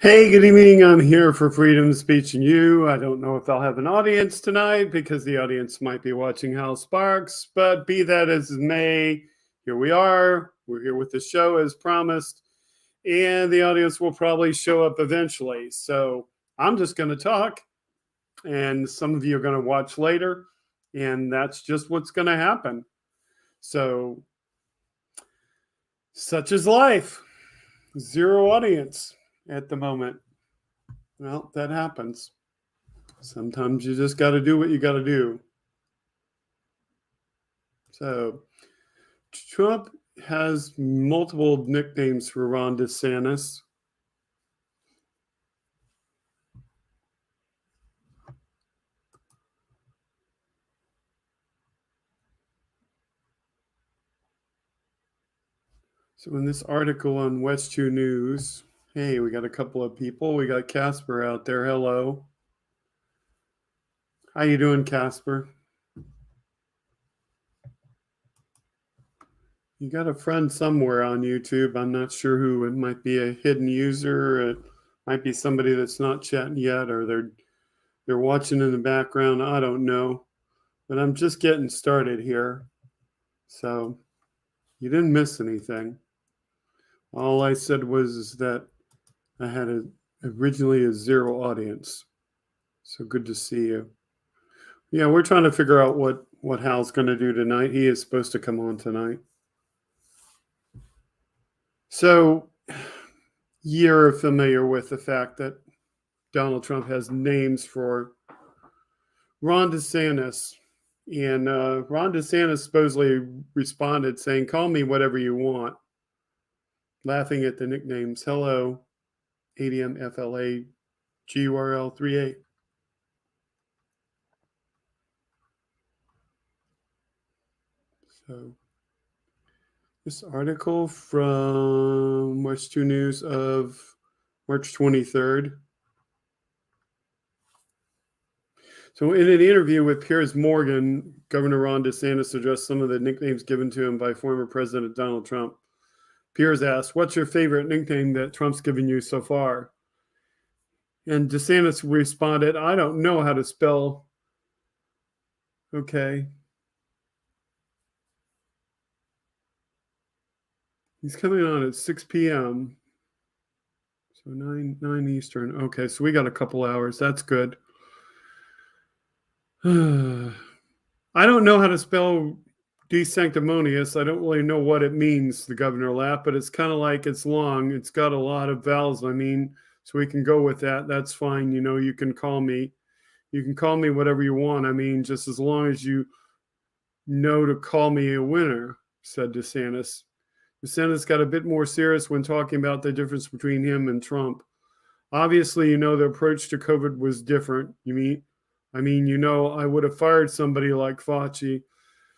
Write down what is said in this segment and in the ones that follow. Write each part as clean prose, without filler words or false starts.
Hey, good evening. I'm here for Freedom Speech and You. I don't know if I'll have an audience tonight because the audience might be watching Hal Sparks, but be that as it may, here we are. We're here with the show as promised, and the audience will probably show up eventually. So I'm just going to talk, and some of you are going to watch later, and that's just what's going to happen. So, such is life. Zero audience at the moment. Well, that happens. Sometimes you just got to do what you got to do. So, Trump has multiple nicknames for Ron DeSantis. So, in this article on West 2 News, hey, we got a couple of people. We got Casper out there. Hello. How you doing, Casper? You got a friend somewhere on YouTube. I'm not sure who. It might be a hidden user. It might be somebody that's not chatting yet, or they're watching in the background. I don't know. But I'm just getting started here. So you didn't miss anything. All I said was that I had originally a zero audience. So good to see you. Yeah, we're trying to figure out what Hal's going to do tonight. He is supposed to come on tonight. So you're familiar with the fact that Donald Trump has names for Ron DeSantis. And Ron DeSantis supposedly responded saying, "Call me whatever you want," laughing at the nicknames. Hello, ADM GURL 38. So this article from West 2 News of March 23rd. So in an interview with Piers Morgan, Governor Ron DeSantis addressed some of the nicknames given to him by former President Donald Trump. Piers asked, "What's your favorite nickname that Trump's given you so far?" And DeSantis responded, "I don't know how to spell." Okay. He's coming on at 6 p.m. So 9 Eastern. Okay, so we got a couple hours. That's good. I don't know how to spell desanctimonious. I don't really know what it means, the governor laughed, but it's kind of like it's long. It's got a lot of vowels. I mean, so we can go with that. That's fine. You know, you can call me whatever you want. I mean, just as long as you know to call me a winner, said DeSantis. DeSantis got a bit more serious when talking about the difference between him and Trump. Obviously, you know, the approach to COVID was different. I would have fired somebody like Fauci.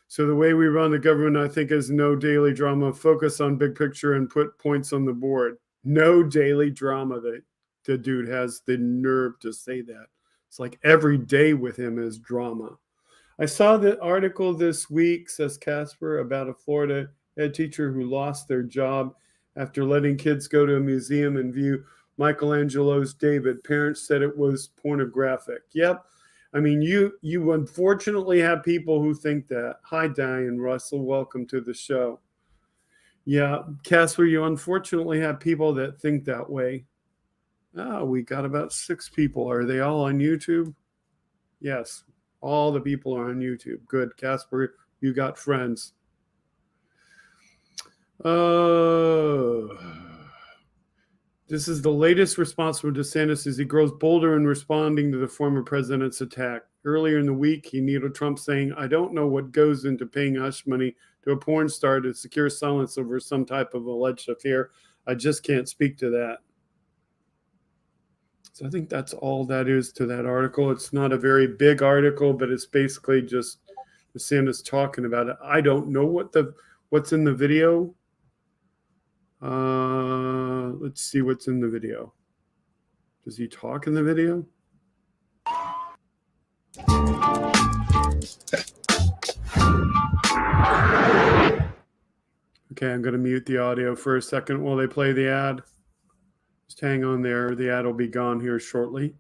So the way we run the government, I think, is no daily drama, focus on big picture and put points on the board. No daily drama. That the dude has the nerve to say that. It's like every day with him is drama. I saw the article this week, says Casper, about a Florida ed teacher who lost their job after letting kids go to a museum and view Michelangelo's David. Parents said it was pornographic. Yep. I mean, you unfortunately have people who think that. Hi, Diane Russell. Welcome to the show. Yeah, Casper, you unfortunately have people that think that way. We got about 6 people. Are they all on YouTube? Yes, all the people are on YouTube. Good, Casper, you got friends. This is the latest response from DeSantis as he grows bolder in responding to the former president's attack. Earlier in the week, he needled Trump saying, "I don't know what goes into paying hush money to a porn star to secure silence over some type of alleged affair. I just can't speak to that." So I think that's all that is to that article. It's not a very big article, but it's basically just DeSantis talking about it. I don't know what's in the video. Let's see what's in the video. Does he talk in the video? Okay, I'm going to mute the audio for a second while they play the ad. Just hang on there. The ad will be gone here shortly.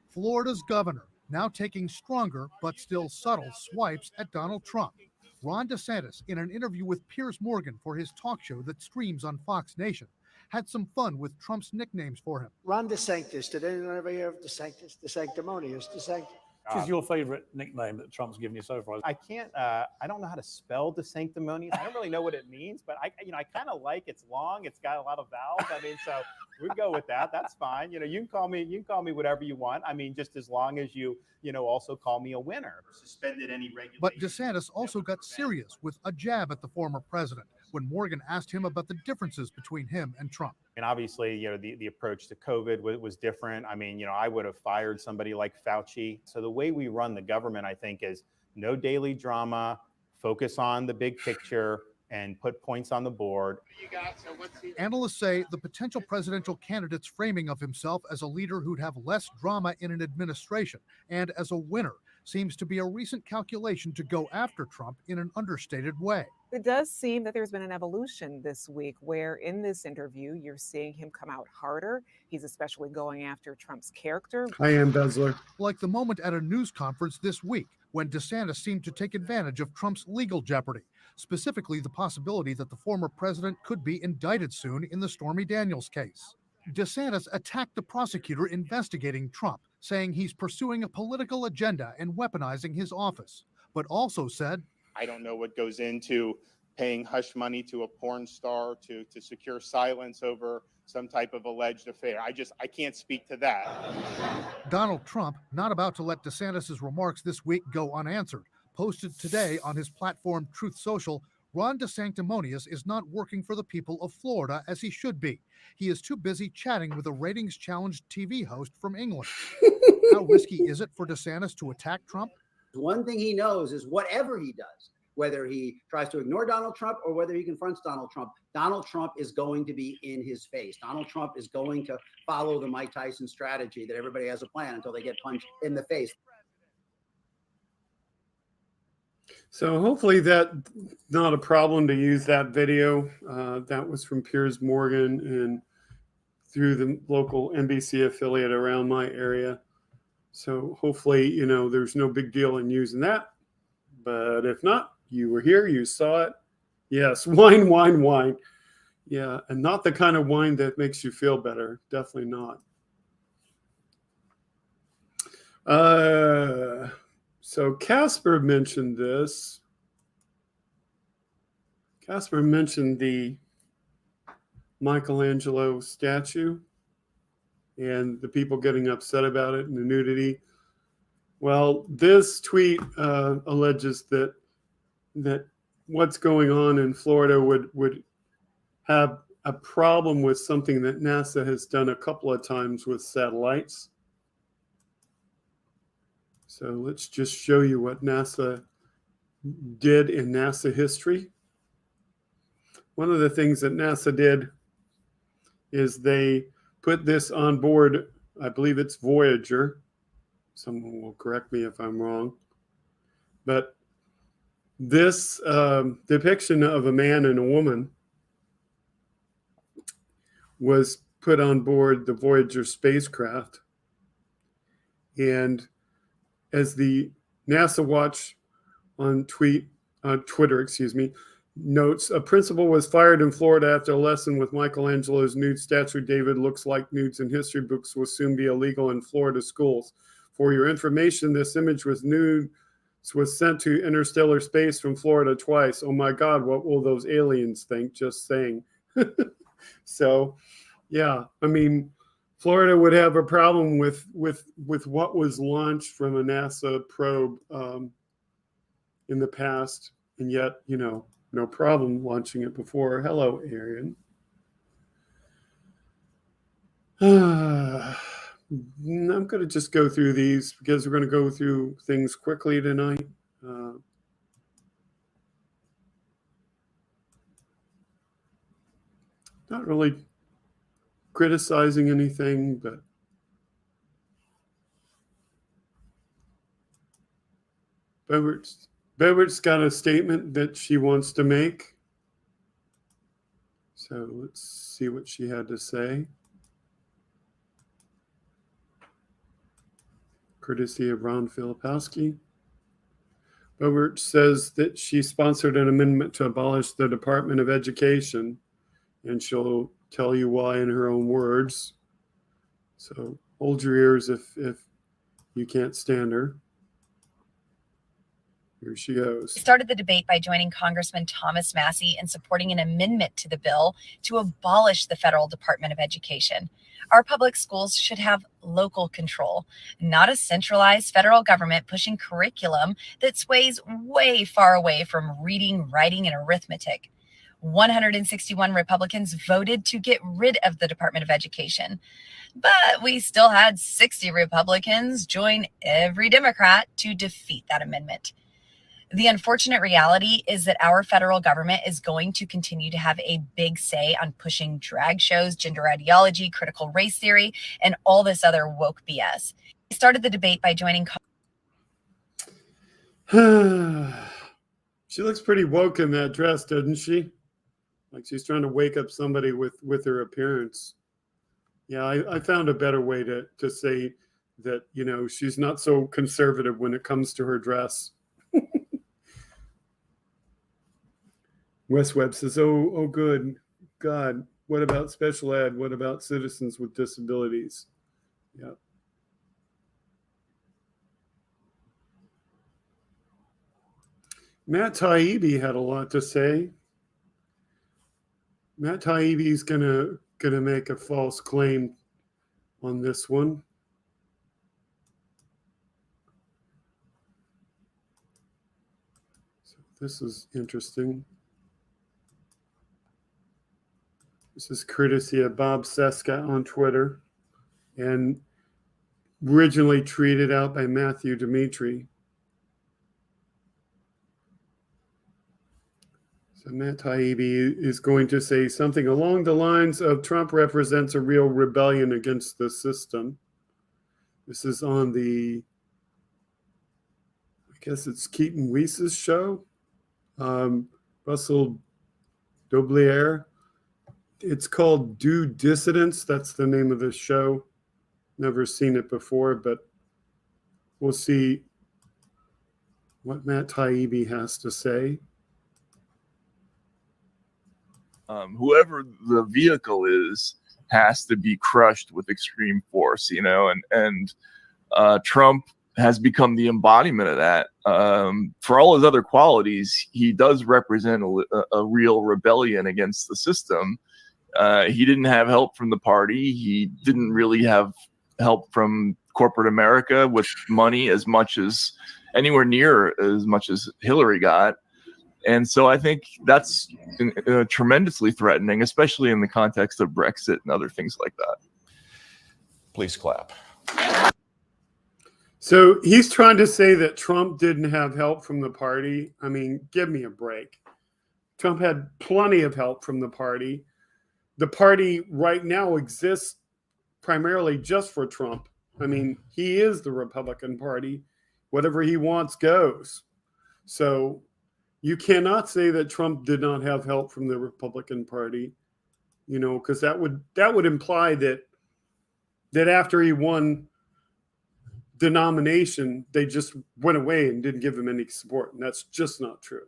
Florida's governor now taking stronger but still subtle swipes at Donald Trump. Ron DeSantis, in an interview with Piers Morgan for his talk show that streams on Fox Nation, had some fun with Trump's nicknames for him. Ron DeSantis. Did anyone ever hear of DeSantis? The sanctimonious DeSantis. Which is your favorite nickname that Trump's given you so far? I can't. I don't know how to spell the sanctimonious. I don't really know what it means, but I kind of like. It's long. It's got a lot of vowels. I mean, so we go with that. That's fine. You can call me whatever you want. I mean, just as long as you also call me a winner. Suspended any regulation. But DeSantis also got serious with a jab at the former president when Morgan asked him about the differences between him and Trump. And obviously, the approach to COVID was different. I mean, I would have fired somebody like Fauci. So the way we run the government, I think, is no daily drama, focus on the big picture, and put points on the board. Analysts say the potential presidential candidate's framing of himself as a leader who'd have less drama in an administration and as a winner seems to be a recent calculation to go after Trump in an understated way. It does seem that there's been an evolution this week where in this interview, you're seeing him come out harder. He's especially going after Trump's character. I am Bezler. Like the moment at a news conference this week when DeSantis seemed to take advantage of Trump's legal jeopardy, specifically the possibility that the former president could be indicted soon in the Stormy Daniels case. DeSantis attacked the prosecutor investigating Trump, saying he's pursuing a political agenda and weaponizing his office, but also said, I don't know what goes into paying hush money to a porn star to secure silence over some type of alleged affair. I can't speak to that. Donald Trump, not about to let DeSantis' remarks this week go unanswered, posted today on his platform Truth Social, Ron DeSanctimonious is not working for the people of Florida as he should be. He is too busy chatting with a ratings-challenged TV host from England. How risky is it for DeSantis to attack Trump? One thing he knows is whatever he does, whether he tries to ignore Donald Trump or whether he confronts Donald Trump is going to be in his face. Donald Trump is going to follow the Mike Tyson strategy that everybody has a plan until they get punched in the face. So hopefully that's not a problem to use that video. That was from Piers Morgan and through the local NBC affiliate around my area. So hopefully, there's no big deal in using that. But if not, you were here, you saw it. Yes, wine, wine, wine. Yeah, and not the kind of wine that makes you feel better. Definitely not. So Casper mentioned this. Casper mentioned the Michelangelo statue and the people getting upset about it and the nudity. Well, this tweet alleges that what's going on in Florida would have a problem with something that NASA has done a couple of times with satellites. So let's just show you what NASA did in NASA history. One of the things that NASA did is they put this on board, I believe it's Voyager. Someone will correct me if I'm wrong. But this depiction of a man and a woman was put on board the Voyager spacecraft. And as the NASA Watch on Twitter, notes, a principal was fired in Florida after a lesson with Michelangelo's nude statue. David looks like nudes in history books will soon be illegal in Florida schools. For your information, this image was sent to interstellar space from Florida twice. Oh my God, what will those aliens think? Just saying. So, yeah, I mean, Florida would have a problem with what was launched from a NASA probe in the past, and yet, no problem launching it before. Hello, Arian. I'm going to just go through these because we're going to go through things quickly tonight. Not really criticizing anything, but Bevert's got a statement that she wants to make. So let's see what she had to say. Courtesy of Ron Filipowski. Boebert says that she sponsored an amendment to abolish the Department of Education, and she'll tell you why in her own words. So hold your ears if you can't stand her. Here she goes. Started the debate by joining Congressman Thomas Massey in supporting an amendment to the bill to abolish the federal Department of Education. Our public schools should have local control, not a centralized federal government pushing curriculum that sways way far away from reading, writing, and arithmetic. 161 Republicans voted to get rid of the Department of Education, but we still had 60 Republicans join every Democrat to defeat that amendment. The unfortunate reality is that our federal government is going to continue to have a big say on pushing drag shows, gender ideology, critical race theory, and all this other woke BS. We started the debate by joining. She looks pretty woke in that dress, doesn't she? Like she's trying to wake up somebody with her appearance. Yeah, I found a better way to say that, you know, she's not so conservative when it comes to her dress. Wes Webb says, oh, good. God, what about special ed? What about citizens with disabilities? Yeah. Matt Taibbi had a lot to say. Matt Taibbi's gonna make a false claim on this one. So this is interesting. This is courtesy of Bob Seska on Twitter and originally tweeted out by Matthew Dimitri. So Matt Taibbi is going to say something along the lines of Trump represents a real rebellion against the system. This is on the, I guess it's Keaton Weiss's show. Russell Doblier. It's called Due Dissidence. That's the name of the show. Never seen it before, but we'll see what Matt Taibbi has to say. Whoever the vehicle is has to be crushed with extreme force, you know, and Trump has become the embodiment of that. For all his other qualities, he does represent a real rebellion against the system. He didn't have help from the party. He didn't really have help from corporate America with money as much as anywhere near as much as Hillary got. And so I think that's tremendously threatening, especially in the context of Brexit and other things like that. Please clap. So he's trying to say that Trump didn't have help from the party. I mean, give me a break. Trump had plenty of help from the party. The party right now exists primarily just for Trump. I mean, he is the Republican Party. Whatever he wants goes. So you cannot say that Trump did not have help from the Republican Party, you know, because that would imply that after he won the nomination, they just went away and didn't give him any support, and that's just not true.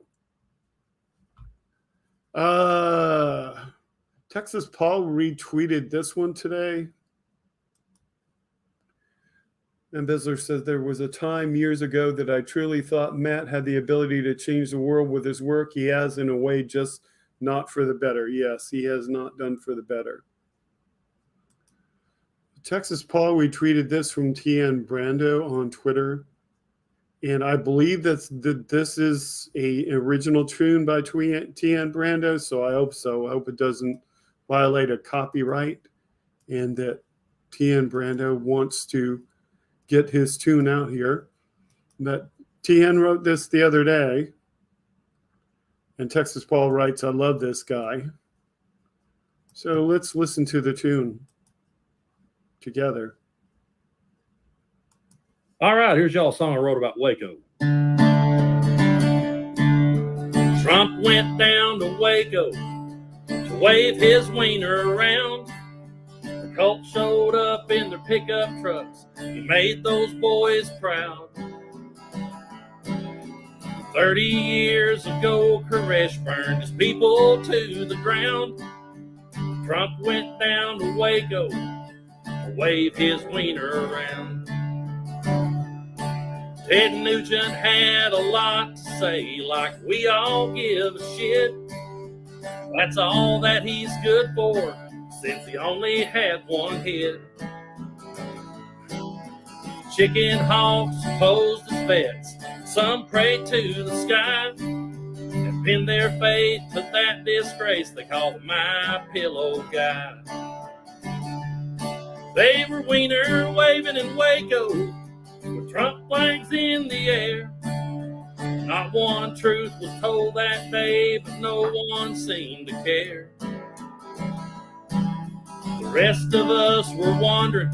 Texas Paul retweeted this one today. And Bisler says, there was a time years ago that I truly thought Matt had the ability to change the world with his work. He has, in a way, just not for the better. Yes, he has not done for the better. Texas Paul retweeted this from Tian Brando on Twitter. And I believe that this is an original tune by Tian Brando, so I hope so. I hope it doesn't violate a copyright and that Tian Brando wants to get his tune out here. But Tian wrote this the other day, and Texas Paul writes, I love this guy. So let's listen to the tune together. All right, here's y'all a song I wrote about Waco. Trump went down to Waco wave his wiener around. The Colts showed up in their pickup trucks. He made those boys proud. 30 years ago, Koresh burned his people to the ground. Trump went down to Waco to wave his wiener around. Ted Nugent had a lot to say, like we all give a shit. That's all that he's good for, since he only had one hit. Chicken hawks posed as vets, some prayed to the sky and pinned their faith to that disgrace they call the My Pillow guy. They were wiener waving in Waco with Trump flags in the air. Not one truth was told that day, but no one seemed to care. The rest of us were wondering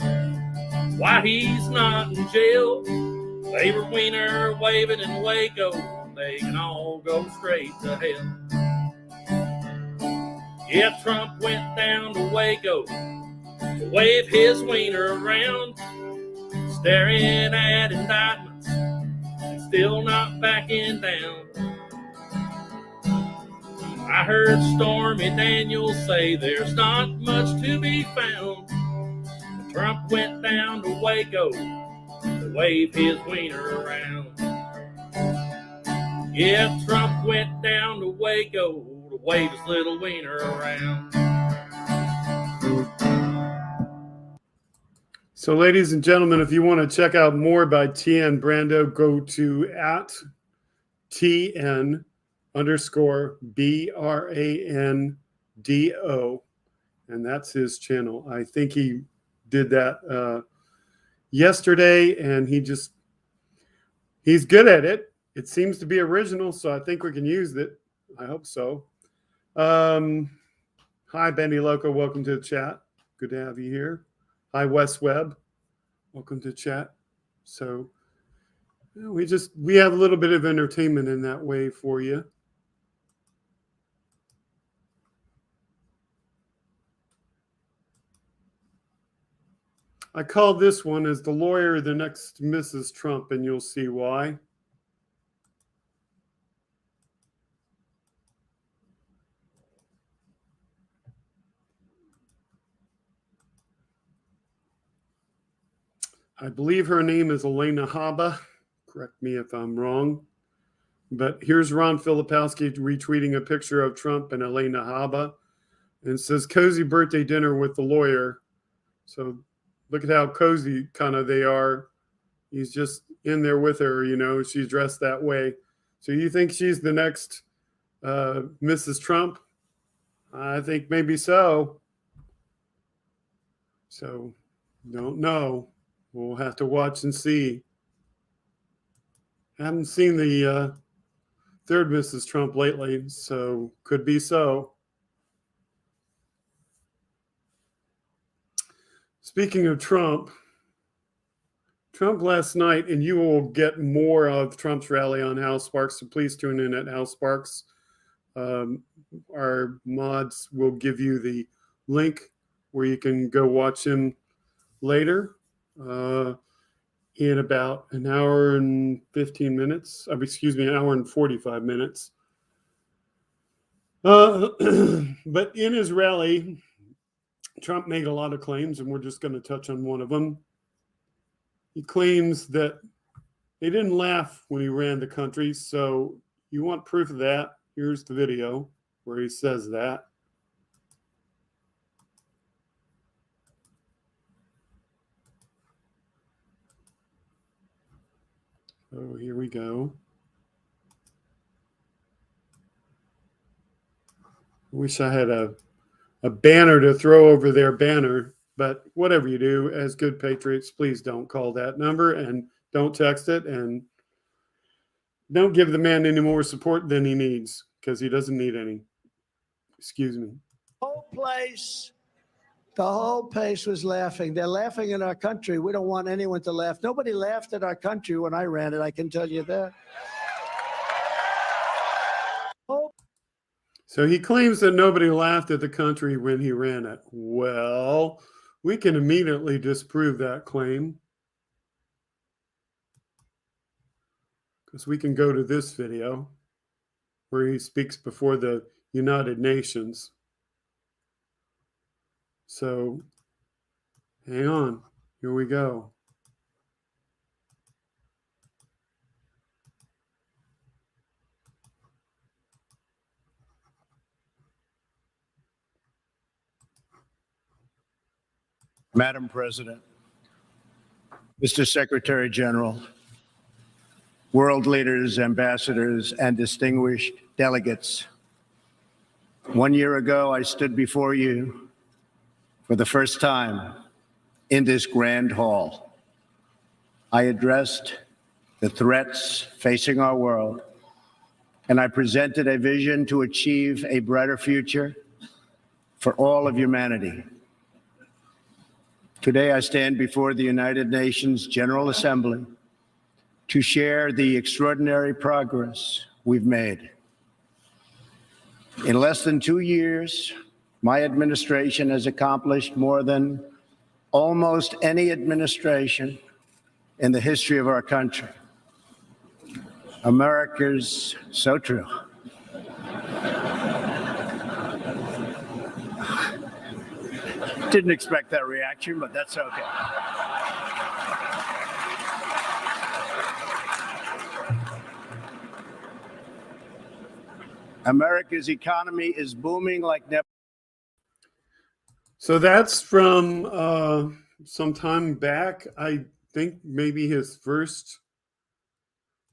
why he's not in jail. They were wiener waving in Waco, they can all go straight to hell. Yeah, Trump went down to Waco to wave his wiener around, staring at indictments and still not backing down. I heard Stormy Daniels say there's not much to be found. Trump went down to Waco to wave his wiener around. Yeah, Trump went down to Waco to wave his little wiener around. So, ladies and gentlemen, if you want to check out more by TN Brando, go to @TN_BRANDO, and that's his channel. I think he did that yesterday, and he's good at it. It seems to be original, so I think we can use it. I hope so. Hi, Bendy Loco. Welcome to the chat. Good to have you here. Hi, Wes Webb. Welcome to the chat. So we have a little bit of entertainment in that way for you. I call this one as the lawyer, the next Mrs. Trump, and you'll see why. I believe her name is Elena Haba. Correct me if I'm wrong. But here's Ron Filipowski retweeting a picture of Trump and Elena Haba, and it says, cozy birthday dinner with the lawyer. So look at how cozy kind of they are. He's just in there with her, she's dressed that way. So you think she's the next Mrs. Trump? I think maybe so. So don't know. We'll have to watch and see. Haven't seen the third Mrs. Trump lately, so could be so. Speaking of Trump last night, and you will get more of Trump's rally on Hal Sparks, so please tune in at Hal Sparks. Our mods will give you the link where you can go watch him later in about an hour and 15 minutes. An hour and 45 minutes. But in his rally, Trump made a lot of claims, and we're just going to touch on one of them. He claims that they didn't laugh when he ran the country. So you want proof of that? Here's the video where he says that. Oh, here we go. Wish I had a banner to throw over their banner, but whatever you do, as good patriots, please don't call that number and don't text it, and don't give the man any more support than he needs, because he doesn't need any. Excuse me. The whole place was laughing. They're laughing in our country. We don't want anyone to laugh. Nobody laughed at our country when I ran it, I can tell you that. So he claims that nobody laughed at the country when he ran it. Well, we can immediately disprove that claim, because we can go to this video where he speaks before the United Nations. So hang on, here we go. Madam President, Mr. Secretary General, world leaders, ambassadors, and distinguished delegates. 1 year ago, I stood before you for the first time in this grand hall. I addressed the threats facing our world, and I presented a vision to achieve a brighter future for all of humanity. Today, I stand before the United Nations General Assembly to share the extraordinary progress we've made. In less than 2 years, my administration has accomplished more than almost any administration in the history of our country. America's so true. Didn't expect that reaction, but that's okay. America's economy is booming like never. So that's from some time back. I think maybe his first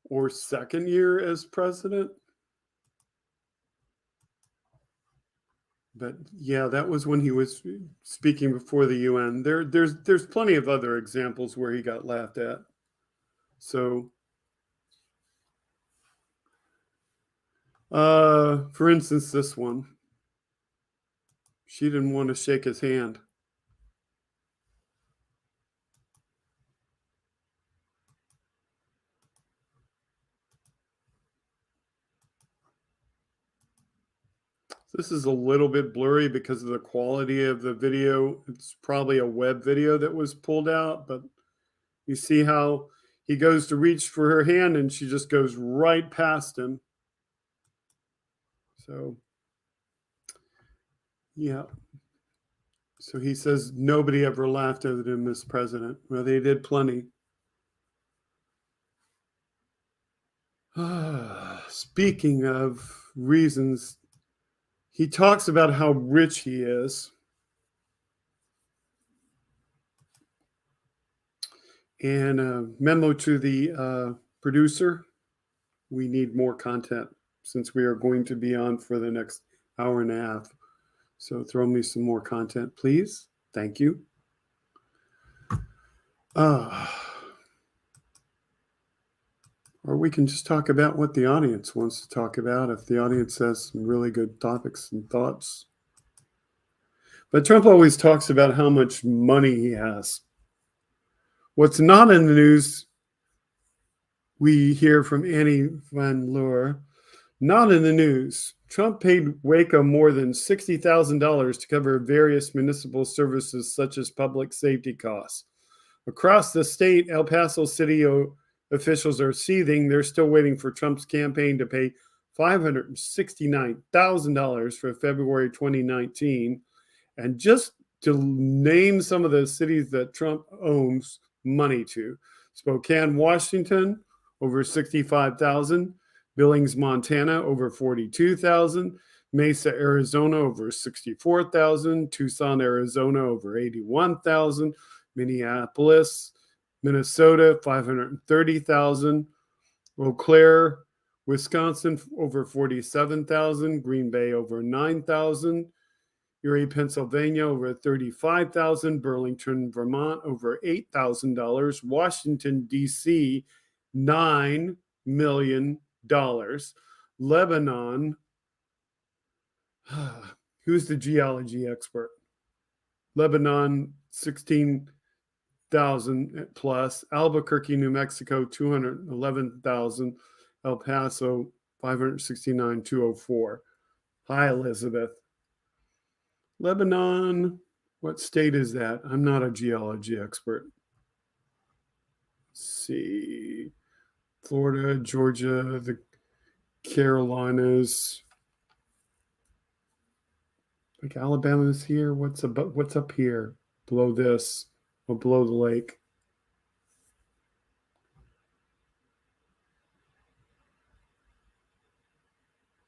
or second year as president. But yeah, that was when he was speaking before the UN. There's plenty of other examples where he got laughed at. So, for instance, this one. She didn't want to shake his hand. This is a little bit blurry because of the quality of the video. It's probably a web video that was pulled out, but you see how he goes to reach for her hand and she just goes right past him. So, yeah. So he says nobody ever laughed at him as president. Well, they did plenty. Speaking of reasons, he talks about how rich he is. And a memo to the producer, we need more content since we are going to be on for the next hour and a half. So throw me some more content, please. Thank you. Or we can just talk about what the audience wants to talk about if the audience has some really good topics and thoughts. But Trump always talks about how much money he has. What's not in the news, we hear from Annie Van Leur. Not in the news. Trump paid Waco more than $60,000 to cover various municipal services such as public safety costs. Across the state, El Paso City officials are seething. They're still waiting for Trump's campaign to pay $569,000 for February 2019. And just to name some of the cities that Trump owns money to: Spokane, Washington, over $65,000. Billings, Montana, over $42,000. Mesa, Arizona, over $64,000. Tucson, Arizona, over $81,000. Minneapolis, Minnesota, $530,000. Eau Claire, Wisconsin, over $47,000. Green Bay, over $9,000. Erie, Pennsylvania, over $35,000. Burlington, Vermont, over $8,000. Washington, D.C., $9 million. Lebanon, who's the geology expert? Lebanon, 16,000 plus. Albuquerque, New Mexico, 211,000. El Paso, 569,204. Hi, Elizabeth. Lebanon, what state is that? I'm not a geology expert. Let's see. Florida, Georgia, the Carolinas. Like Alabama's here. What's up here? Below this or below the lake?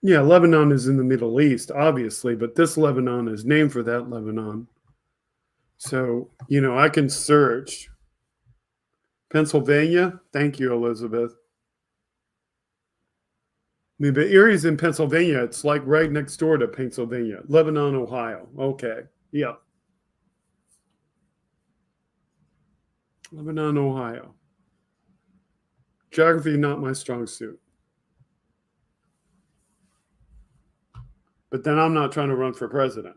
Yeah, Lebanon is in the Middle East, obviously, but this Lebanon is named for that Lebanon. So, I can search. Pennsylvania? Thank you, Elizabeth. I mean, but Erie's in Pennsylvania. It's like right next door to Pennsylvania. Lebanon, Ohio. Okay. Yeah. Lebanon, Ohio. Geography, not my strong suit. But then I'm not trying to run for president.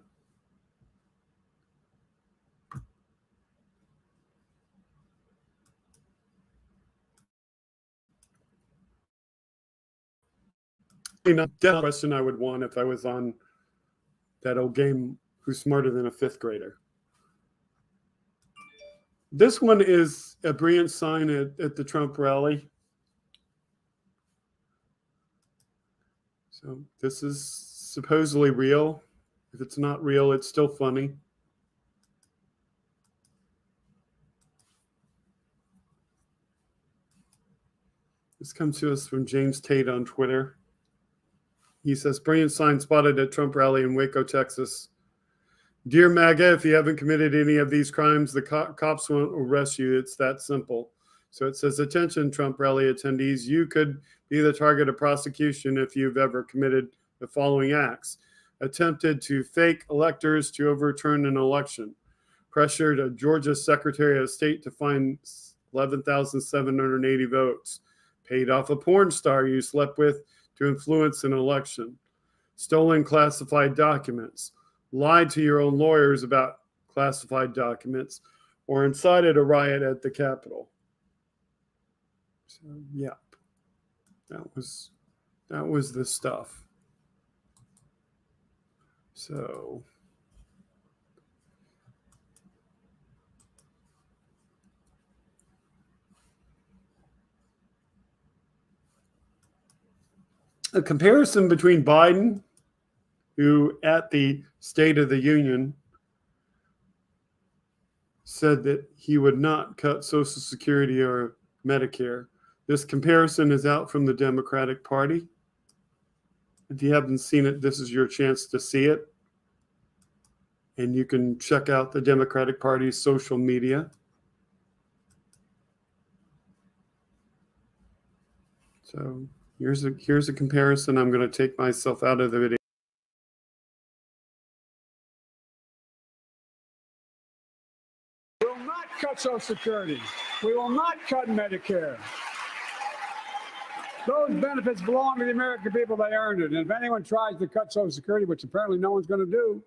That question I would want if I was on that old game, Who's Smarter Than a Fifth Grader? This one is a brilliant sign at the Trump rally. So this is supposedly real. If it's not real, it's still funny. This comes to us from James Tate on Twitter. He says, brilliant sign spotted at Trump rally in Waco, Texas. Dear MAGA, if you haven't committed any of these crimes, the cops won't arrest you. It's that simple. So it says, attention, Trump rally attendees, you could be the target of prosecution if you've ever committed the following acts. Attempted to fake electors to overturn an election. Pressured a Georgia Secretary of State to find 11,780 votes. Paid off a porn star you slept with to influence an election. Stolen classified documents. Lied to your own lawyers about classified documents, or incited a riot at the Capitol. So, yeah, that was the stuff. So, a comparison between Biden, who at the State of the Union said that he would not cut Social Security or Medicare. This comparison is out from the Democratic Party. If you haven't seen it, this is your chance to see it. And you can check out the Democratic Party's social media. So here's a comparison. I'm going to take myself out of the video. We will not cut Social Security. We will not cut Medicare. Those benefits belong to the American people. They earned it. And if anyone tries to cut Social Security, which apparently no one's going to do,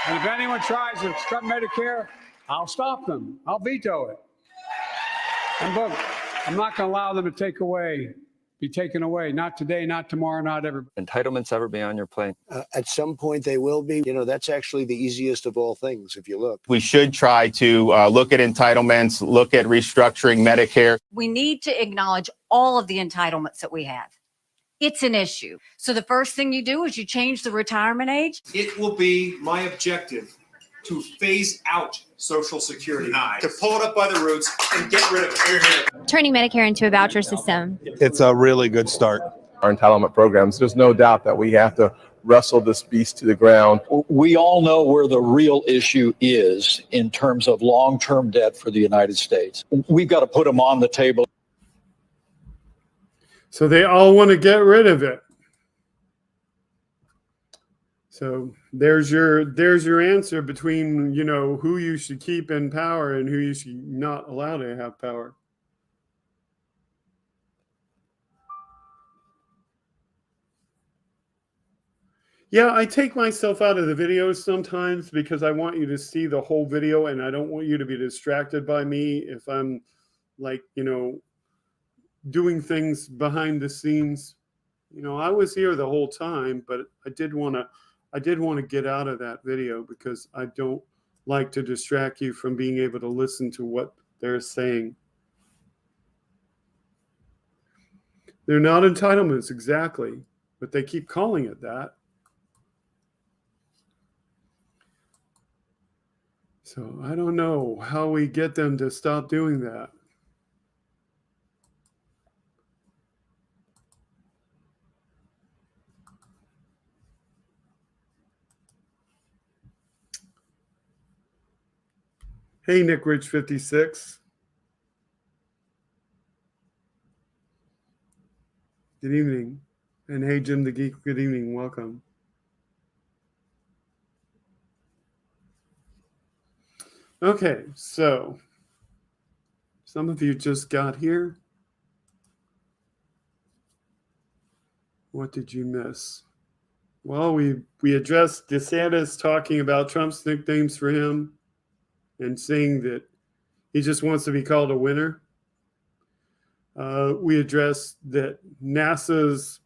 and if anyone tries to cut Medicare, I'll stop them. I'll veto it. And look, I'm not going to allow them to be taken away. Not today, not tomorrow, not ever. Entitlements ever be on your plate? At some point they will be. That's actually the easiest of all things if you look. We should try to look at entitlements, look at restructuring Medicare. We need to acknowledge all of the entitlements that we have. It's an issue. So the first thing you do is you change the retirement age. It will be my objective to phase out Social Security, to pull it up by the roots and get rid of it. Turning Medicare into a voucher system. It's a really good start. Our entitlement programs, there's no doubt that we have to wrestle this beast to the ground. We all know where the real issue is in terms of long-term debt for the United States. We've got to put them on the table. So they all want to get rid of it. So there's your answer between, who you should keep in power and who you should not allow to have power. Yeah, I take myself out of the videos sometimes because I want you to see the whole video and I don't want you to be distracted by me if I'm doing things behind the scenes. You know, I was here the whole time, but I did want to get out of that video because I don't like to distract you from being able to listen to what they're saying. They're not entitlements exactly, but they keep calling it that. So I don't know how we get them to stop doing that. Hey, Nick Rich 56. Good evening. And hey, Jim the Geek, good evening. Welcome. Okay, so some of you just got here. What did you miss? Well, we addressed DeSantis talking about Trump's nicknames for him and saying that he just wants to be called a winner. We addressed that NASA's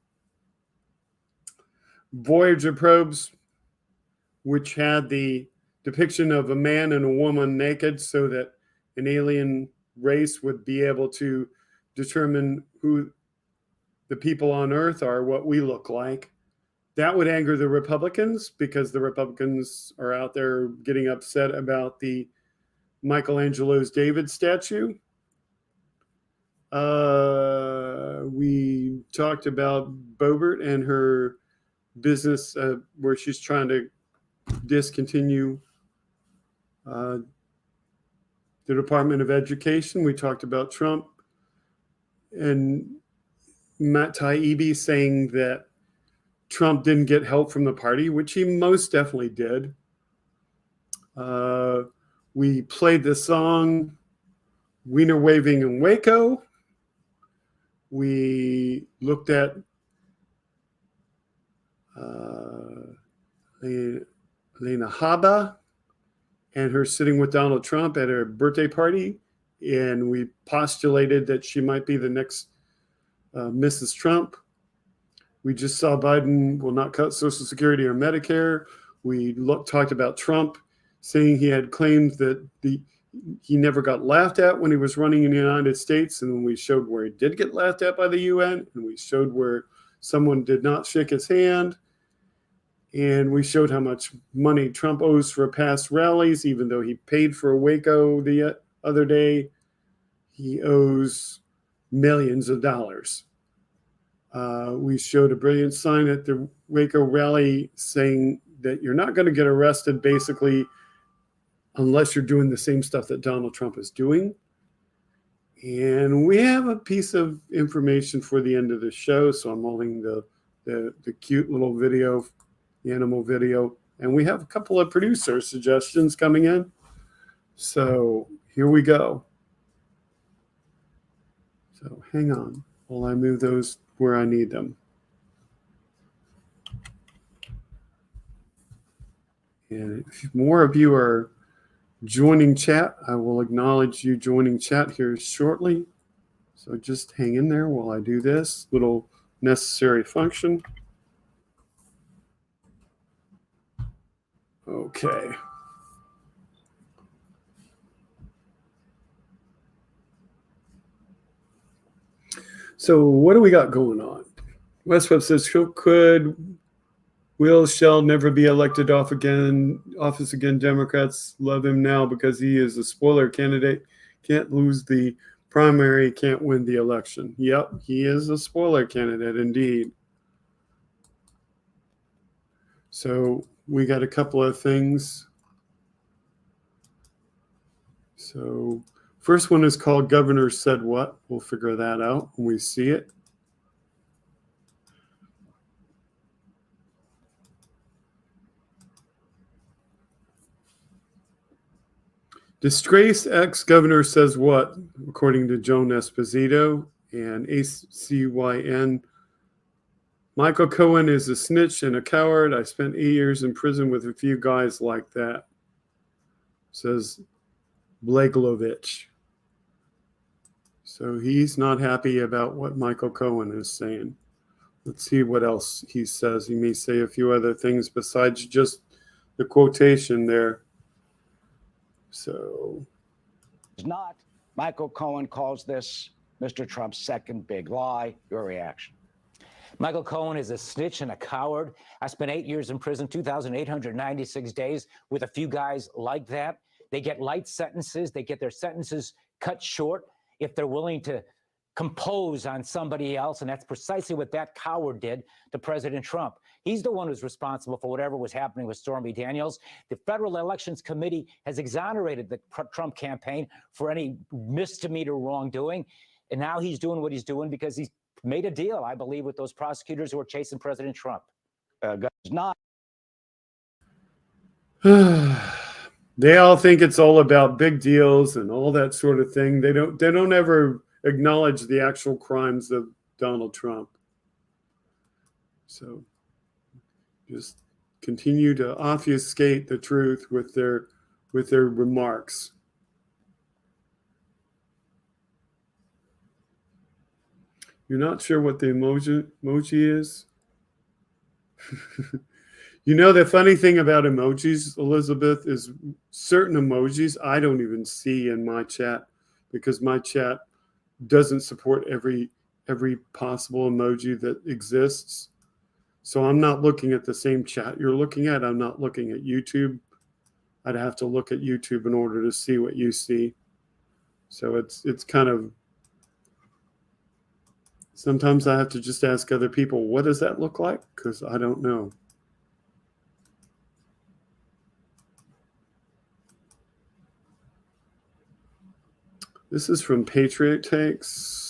Voyager probes, which had the depiction of a man and a woman naked so that an alien race would be able to determine who the people on Earth are, what we look like. That would anger the Republicans because the Republicans are out there getting upset about the Michelangelo's David statue. We talked about Boebert and her business where she's trying to discontinue the Department of Education. We talked about Trump and Matt Taibbi saying that Trump didn't get help from the party, which he most definitely did. We played the song Wiener Waving in Waco. We looked at Lena Haba and her sitting with Donald Trump at her birthday party. And we postulated that she might be the next Mrs. Trump. We just saw Biden will not cut Social Security or Medicare. We talked about Trump saying he had claimed that he never got laughed at when he was running in the United States. And we showed where he did get laughed at by the UN. And we showed where someone did not shake his hand. And we showed how much money Trump owes for past rallies, even though he paid for a Waco the other day. He owes millions of dollars. We showed a brilliant sign at the Waco rally saying that you're not going to get arrested basically unless you're doing the same stuff that Donald Trump is doing. And we have a piece of information for the end of the show. So I'm holding the cute little video, the animal video. And we have a couple of producer suggestions coming in. So here we go. So hang on while I move those where I need them. And if more of you are joining chat, I will acknowledge you joining chat here shortly. So just hang in there while I do this little necessary function. Okay. So what do we got going on? Westweb says, shall never be elected office again. Democrats love him now because he is a spoiler candidate. Can't lose the primary, can't win the election. Yep, he is a spoiler candidate indeed. So we got a couple of things. So first one is called Governor Said What. We'll figure that out when we see it. Disgraced ex-governor says what, according to Joan Esposito and ACYN. Michael Cohen is a snitch and a coward. I spent 8 years in prison with a few guys like that, says Blagojevich. So he's not happy about what Michael Cohen is saying. Let's see what else he says. He may say a few other things besides just the quotation there. So. It's not. Michael Cohen calls this Mr. Trump's second big lie. Your reaction? Michael Cohen is a snitch and a coward. I spent 8 years in prison, 2,896 days with a few guys like that. They get light sentences. They get their sentences cut short if they're willing to compose on somebody else. And that's precisely what that coward did to President Trump. He's the one who's responsible for whatever was happening with Stormy Daniels. The Federal Elections Committee has exonerated the Trump campaign for any misdemeanor wrongdoing. And now he's doing what he's doing because he's made a deal, I believe, with those prosecutors who are chasing President Trump. Not. They all think it's all about big deals and all that sort of thing. They don't ever acknowledge the actual crimes of Donald Trump. So just continue to obfuscate the truth with their remarks. You're not sure what the emoji is? You know, the funny thing about emojis, Elizabeth, is certain emojis I don't even see in my chat because my chat doesn't support every possible emoji that exists. So I'm not looking at the same chat you're looking at. I'm not looking at YouTube. I'd have to look at YouTube in order to see what you see. So it's kind of, sometimes I have to just ask other people, what does that look like? Because I don't know. This is from Patriot Takes.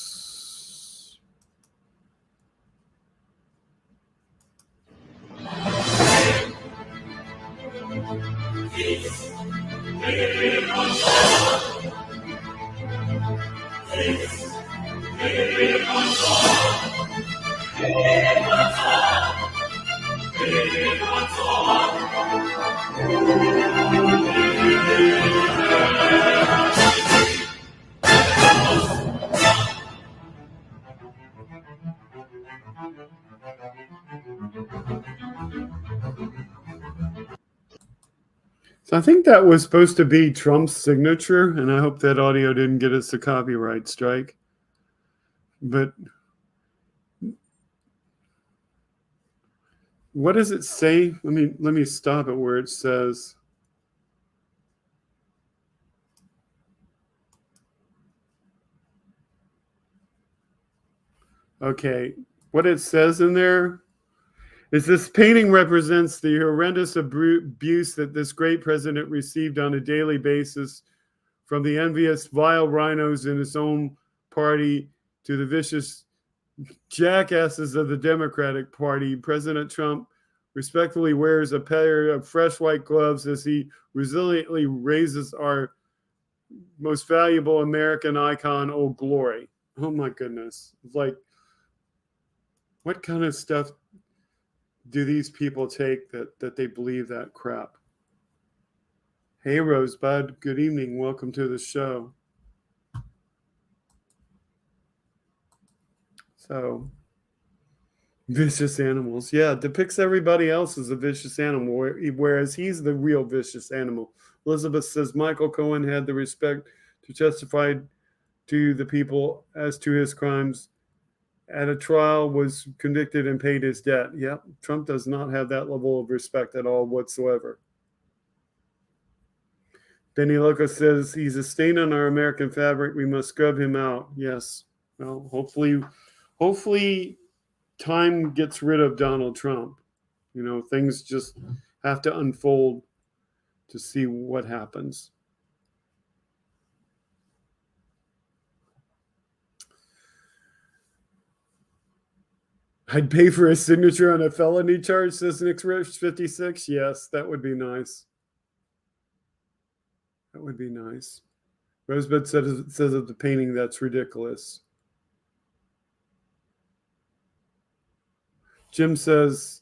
So I think that was supposed to be Trump's signature, and I hope that audio didn't get us a copyright strike. But what does it say? Let me stop it where it says. Okay, what it says in there is this painting represents the horrendous abuse that this great president received on a daily basis from the envious, vile rhinos in his own party to the vicious jackasses of the Democratic Party. President Trump respectfully wears a pair of fresh white gloves as he resiliently raises our most valuable American icon, Old Glory. Oh my goodness. Like, what kind of stuff do these people take that they believe that crap? Hey, Rosebud. Good evening. Welcome to the show. So, vicious animals. Yeah, depicts everybody else as a vicious animal, whereas he's the real vicious animal. Elizabeth says Michael Cohen had the respect to testify to the people as to his crimes at a trial, was convicted and paid his debt. Yeah, Trump does not have that level of respect at all whatsoever. Benny Loco says he's a stain on our American fabric. We must scrub him out. Yes. Well, hopefully time gets rid of Donald Trump. You know, things just have to unfold to see what happens. I'd pay for a signature on a felony charge, says Nick Rich 56. Yes, that would be nice. That would be nice. Rosebud says of the painting, that's ridiculous. Jim says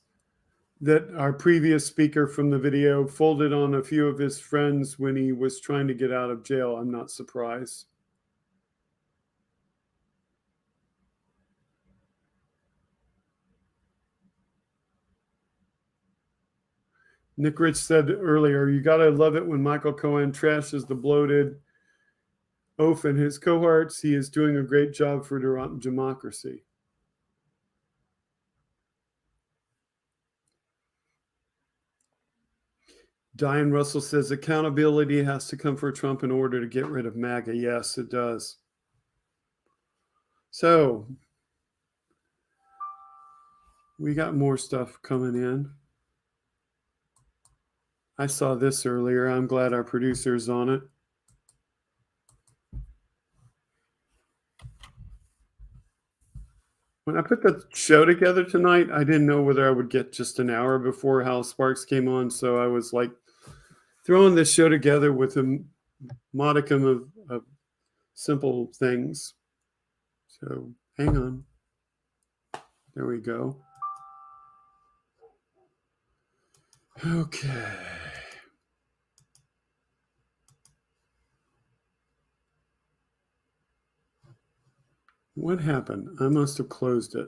that our previous speaker from the video folded on a few of his friends when he was trying to get out of jail. I'm not surprised. Nick Rich said earlier, you got to love it when Michael Cohen trashes the bloated oaf and his cohorts. He is doing a great job for democracy. Diane Russell says accountability has to come for Trump in order to get rid of MAGA. Yes, it does. So we got more stuff coming in. I saw this earlier. I'm glad our producer's on it. When I put the show together tonight, I didn't know whether I would get just an hour before Hal Sparks came on. So I was like throwing this show together with a modicum of simple things. So hang on. There we go. Okay. What happened? I must have closed it.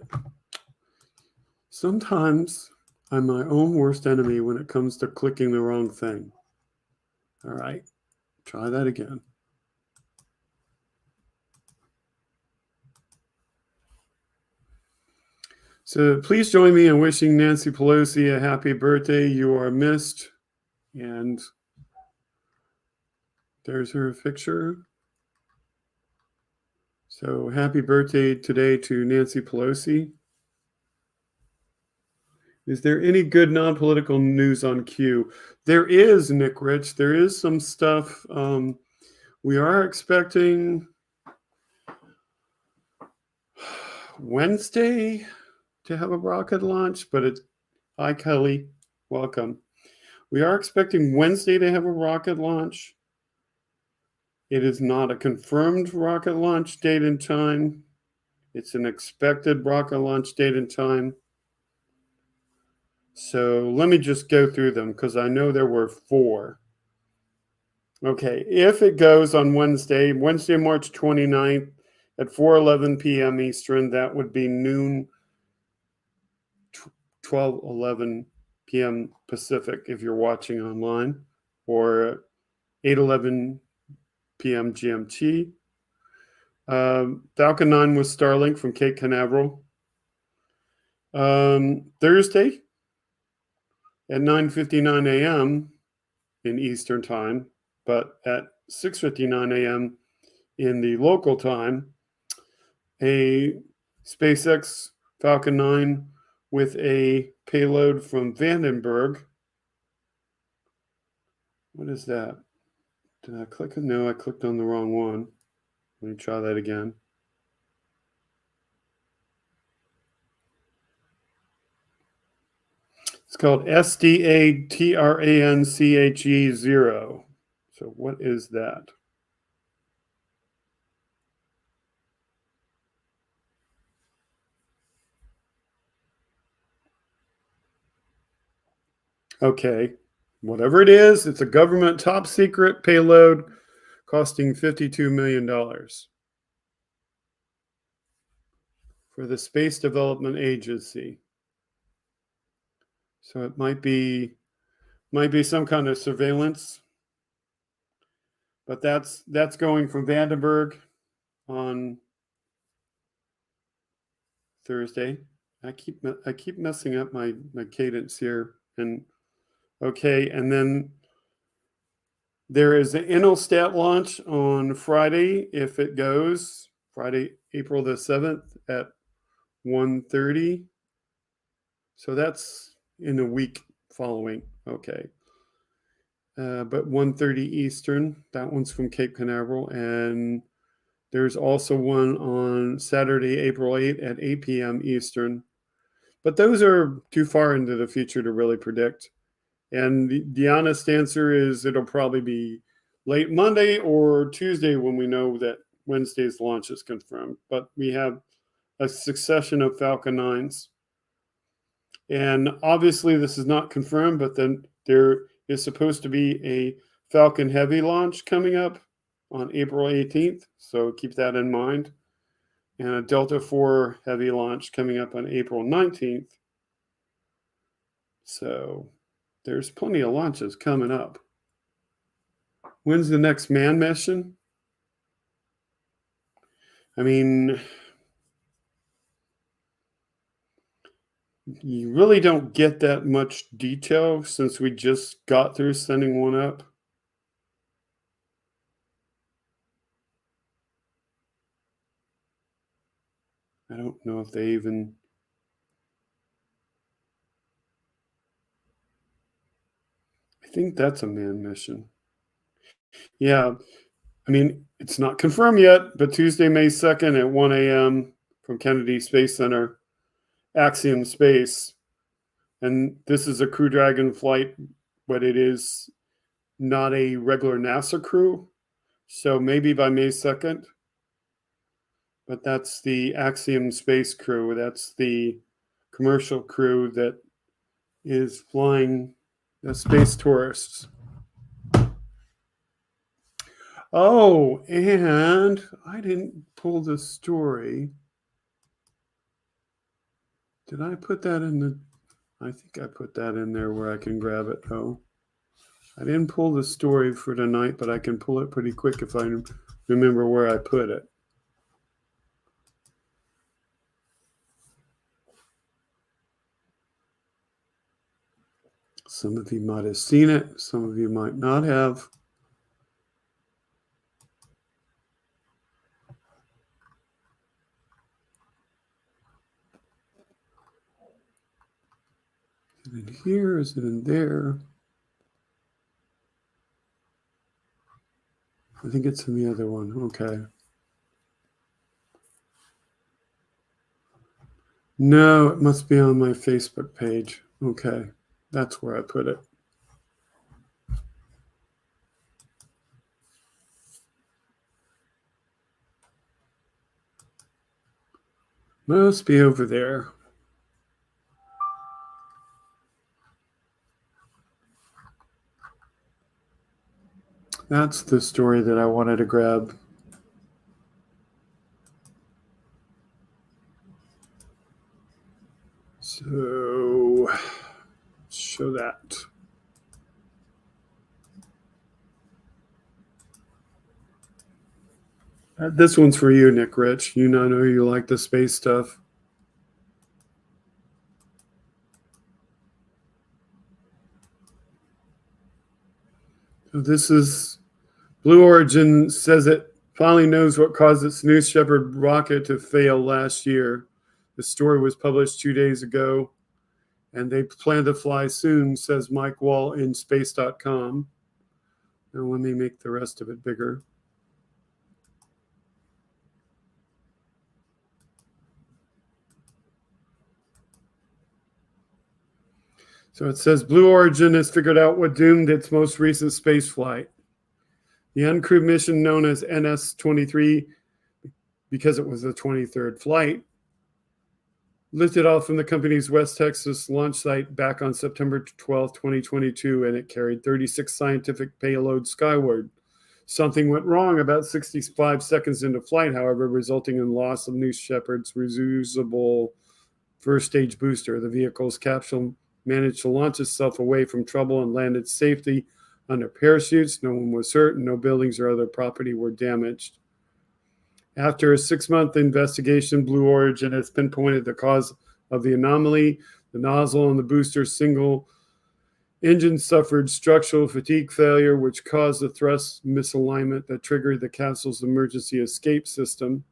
Sometimes I'm my own worst enemy when it comes to clicking the wrong thing. All right, try that again. So please join me in wishing Nancy Pelosi a happy birthday. You are missed. And there's her picture. So happy birthday today to Nancy Pelosi. Is there any good non-political news on Q? There is, Nick Rich. There is some stuff. We are expecting Wednesday to have a rocket launch, but it's, hi Kelly, welcome. We are expecting Wednesday to have a rocket launch. It is not a confirmed rocket launch date and time. It's an expected rocket launch date and time. So let me just go through them because I know there were 4. Okay, if it goes on Wednesday, March 29th at 4:11 p.m. Eastern, that would be noon, 12:11 p.m. Pacific if you're watching online, or 8:11 p.m. GMT. Falcon 9 with Starlink from Cape Canaveral. Thursday at 9:59 a.m. in Eastern time, but at 6:59 a.m. in the local time, a SpaceX Falcon 9 with a payload from Vandenberg. What is that? Did I click it? No, I clicked on the wrong one. Let me try that again. It's called SDATRANCHE 0. So what is that? Okay, whatever it is, it's a government top secret payload costing $52 million for the Space Development Agency. So it might be some kind of surveillance, but that's going from Vandenberg on Thursday. I keep messing up my cadence here. And okay, and then there is an Intelsat launch on Friday if it goes, Friday, April the 7th at 1:30. So that's in a week following. Okay. But 1:30 Eastern, that one's from Cape Canaveral. And there's also one on Saturday, April 8th at 8 p.m. Eastern. But those are too far into the future to really predict. And the honest answer is it'll probably be late Monday or Tuesday when we know that Wednesday's launch is confirmed. But we have a succession of Falcon 9s. And obviously this is not confirmed, but then there is supposed to be a Falcon Heavy launch coming up on April 18th. So keep that in mind. And a Delta IV Heavy launch coming up on April 19th. So there's plenty of launches coming up. When's the next manned mission? I mean, you really don't get that much detail since we just got through sending one up. I don't know if they even... I think that's a manned mission. Yeah, I mean, it's not confirmed yet, but Tuesday, May 2nd at 1 a.m. from Kennedy Space Center, Axiom Space. And this is a Crew Dragon flight, but it is not a regular NASA crew. So maybe by May 2nd. But that's the Axiom Space crew. That's the commercial crew that is flying the space tourists. Oh, and I didn't pull the story. Did I put that in the... I think I put that in there where I can grab it. Oh, I didn't pull the story for tonight, but I can pull it pretty quick if I remember where I put it. Some of you might have seen it. Some of you might not have. Is it in here? Is it in there? I think it's in the other one. Okay. No, it must be on my Facebook page. Okay. That's where I put it. Must be over there. That's the story that I wanted to grab. So, show that. This one's for you, Nick Rich. You know you like the space stuff. So this is Blue Origin says it finally knows what caused its New Shepard rocket to fail last year. The story was published 2 days ago, and they plan to fly soon, says Mike Wall in space.com. Now let me make the rest of it bigger. So it says Blue Origin has figured out what doomed its most recent space flight. The uncrewed mission known as NS-23, because it was the 23rd flight, lifted off from the company's West Texas launch site back on September 12, 2022, and it carried 36 scientific payloads skyward. Something went wrong about 65 seconds into flight, however, resulting in loss of New Shepard's reusable first-stage booster. The vehicle's capsule managed to launch itself away from trouble and landed safely under parachutes. No one was hurt, and no buildings or other property were damaged. After a 6-month investigation, Blue Origin has pinpointed the cause of the anomaly. The nozzle on the booster's single engine suffered structural fatigue failure, which caused a thrust misalignment that triggered the capsule's emergency escape system.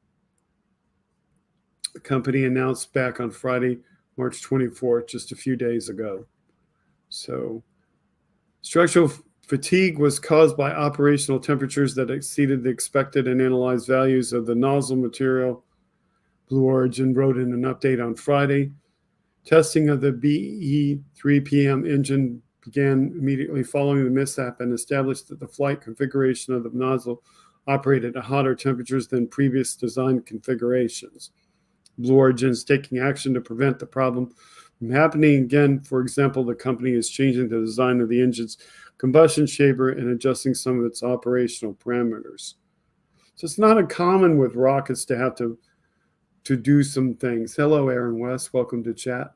The company announced back on Friday, March 24th, just a few days ago. So, structural fatigue was caused by operational temperatures that exceeded the expected and analyzed values of the nozzle material. Blue Origin wrote in an update on Friday. Testing of the BE-3PM engine began immediately following the mishap and established that the flight configuration of the nozzle operated at hotter temperatures than previous design configurations. Blue Origin is taking action to prevent the problem from happening again. For example, the company is changing the design of the engine's combustion chamber and adjusting some of its operational parameters. So it's not uncommon with rockets to have to do some things. Hello, Aaron West. Welcome to chat.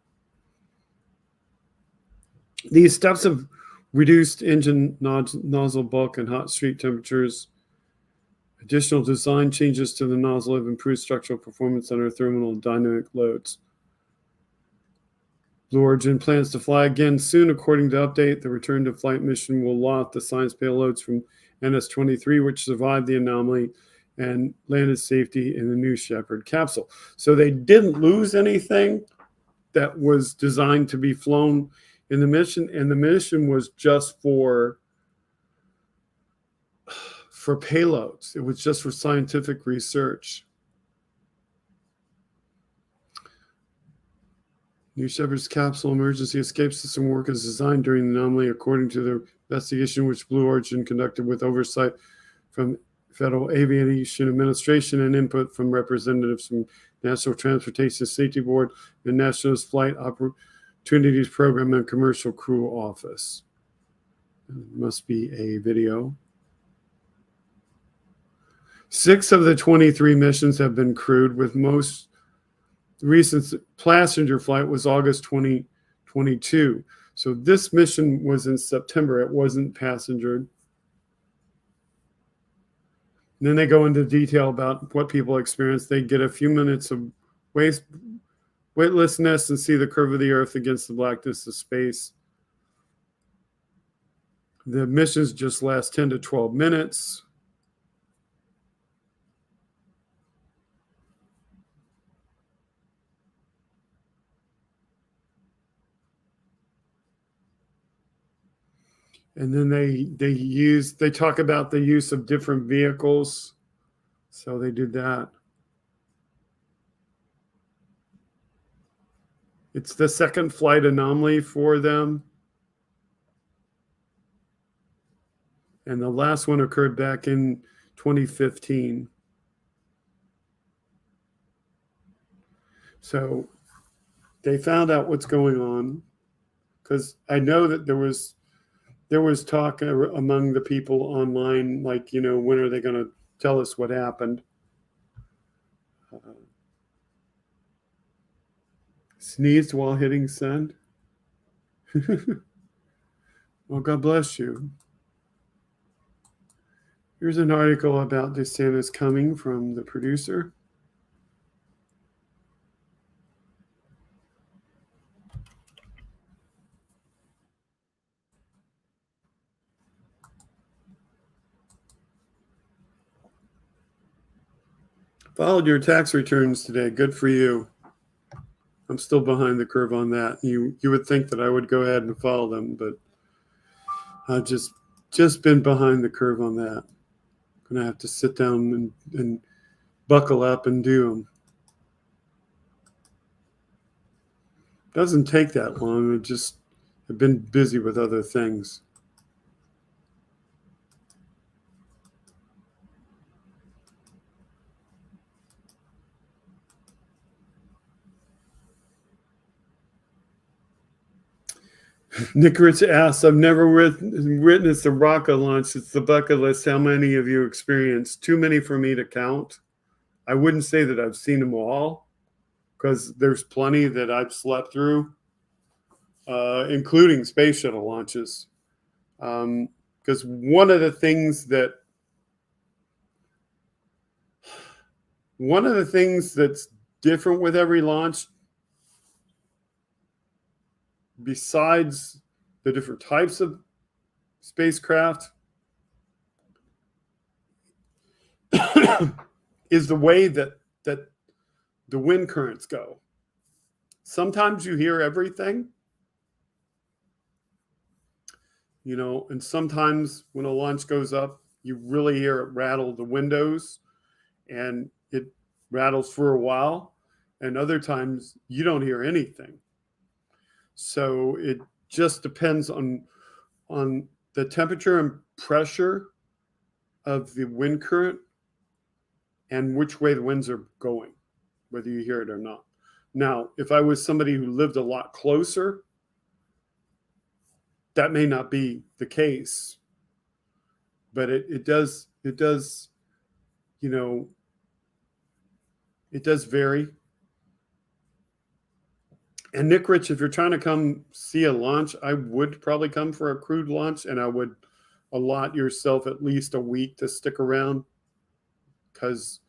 These steps have reduced engine nozzle bulk and hot street temperatures. Additional design changes to the nozzle have improved structural performance under thermal and dynamic loads. Blue Origin plans to fly again soon. According to update, the return to flight mission will loft the science payloads from NS-23, which survived the anomaly and landed safety in the New Shepard capsule. So they didn't lose anything that was designed to be flown in the mission, and the mission was just for payloads. It was just for scientific research. New Shepard's capsule emergency escape system work is designed during the anomaly according to the investigation which Blue Origin conducted with oversight from Federal Aviation Administration and input from representatives from National Transportation Safety Board, the National Flight Opportunities Program, and Commercial Crew Office. It must be a video. 6 of the 23 missions have been crewed, with most recent passenger flight was August 2022. So this mission was in September. It wasn't passenger. And then they go into detail about what people experience. They get a few minutes of weightlessness and see the curve of the earth against the blackness of space. The missions just last 10 to 12 minutes. And then they talk about the use of different vehicles. So they did that. It's the second flight anomaly for them. And the last one occurred back in 2015. So they found out what's going on, because I know that there was talk among the people online, like, when are they going to tell us what happened? Sneezed while hitting send. Well, God bless you. Here's an article about DeSantis coming from the producer. Followed your tax returns today. Good for you. I'm still behind the curve on that. You would think that I would go ahead and follow them, but I've just been behind the curve on that. I'm gonna have to sit down and buckle up and do them. Doesn't take that long. I've been busy with other things. Nick Rich asks, I've never witnessed a rocket launch. It's the bucket list. How many have you experienced? Too many for me to count. I wouldn't say that I've seen them all, because there's plenty that I've slept through, including space shuttle launches. Because one of the things that's different with every launch, besides the different types of spacecraft, is the way that the wind currents go. Sometimes you hear everything, and sometimes when a launch goes up, you really hear it rattle the windows, and it rattles for a while, and other times you don't hear anything. So it just depends on the temperature and pressure of the wind current and which way the winds are going, whether you hear it or not. Now, if I was somebody who lived a lot closer, that may not be the case, but it does vary. And Nick Rich, if you're trying to come see a launch, I would probably come for a crewed launch, and I would allot yourself at least a week to stick around, because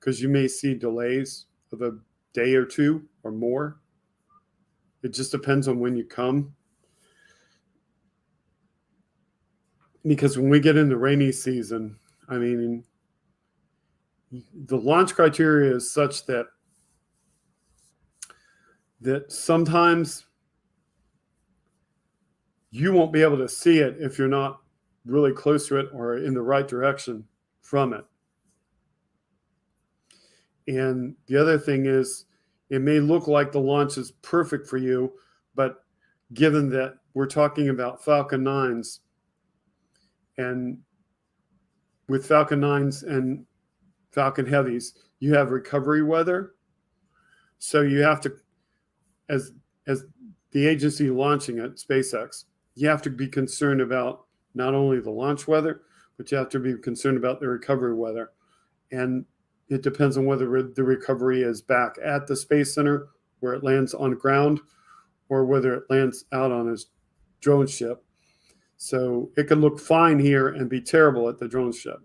you may see delays of a day or two or more. It just depends on when you come. Because when we get into rainy season, I mean, the launch criteria is such that sometimes you won't be able to see it if you're not really close to it or in the right direction from it. And the other thing is, it may look like the launch is perfect for you, but given that we're talking about Falcon 9s, and with Falcon 9s and Falcon Heavies, you have recovery weather. So you have to, as the agency launching it, SpaceX, you have to be concerned about not only the launch weather, but you have to be concerned about the recovery weather. And it depends on whether the recovery is back at the Space Center where it lands on ground, or whether it lands out on his drone ship. So it could look fine here and be terrible at the drone ship.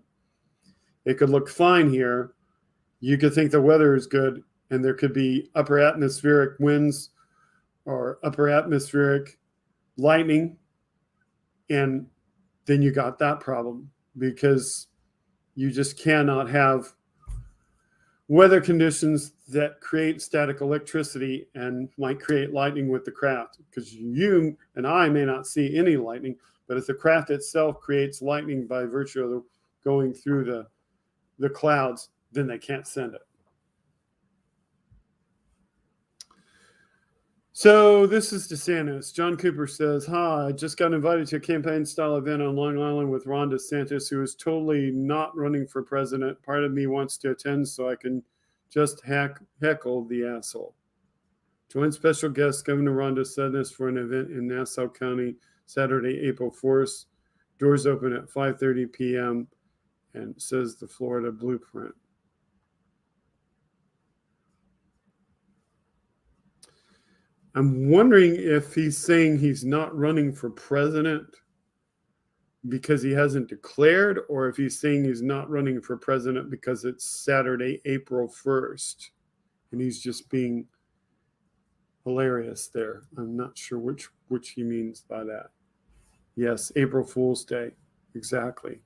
It could look fine here. You could think the weather is good, and there could be upper atmospheric winds or upper atmospheric lightning, and then you got that problem, because you just cannot have weather conditions that create static electricity and might create lightning with the craft, because you and I may not see any lightning, but if the craft itself creates lightning by virtue of going through the clouds, then they can't send it. So this is DeSantis. John Cooper says, hi, I just got invited to a campaign-style event on Long Island with Ron DeSantis, who is totally not running for president. Part of me wants to attend so I can just heckle the asshole. Join special guest Governor Ron DeSantis for an event in Nassau County, Saturday, April 4th. Doors open at 5:30 p.m. and says the Florida Blueprint. I'm wondering if he's saying he's not running for president because he hasn't declared, or if he's saying he's not running for president because it's Saturday, April 1st, and he's just being hilarious there. I'm not sure which he means by that. Yes, April Fool's Day. Exactly.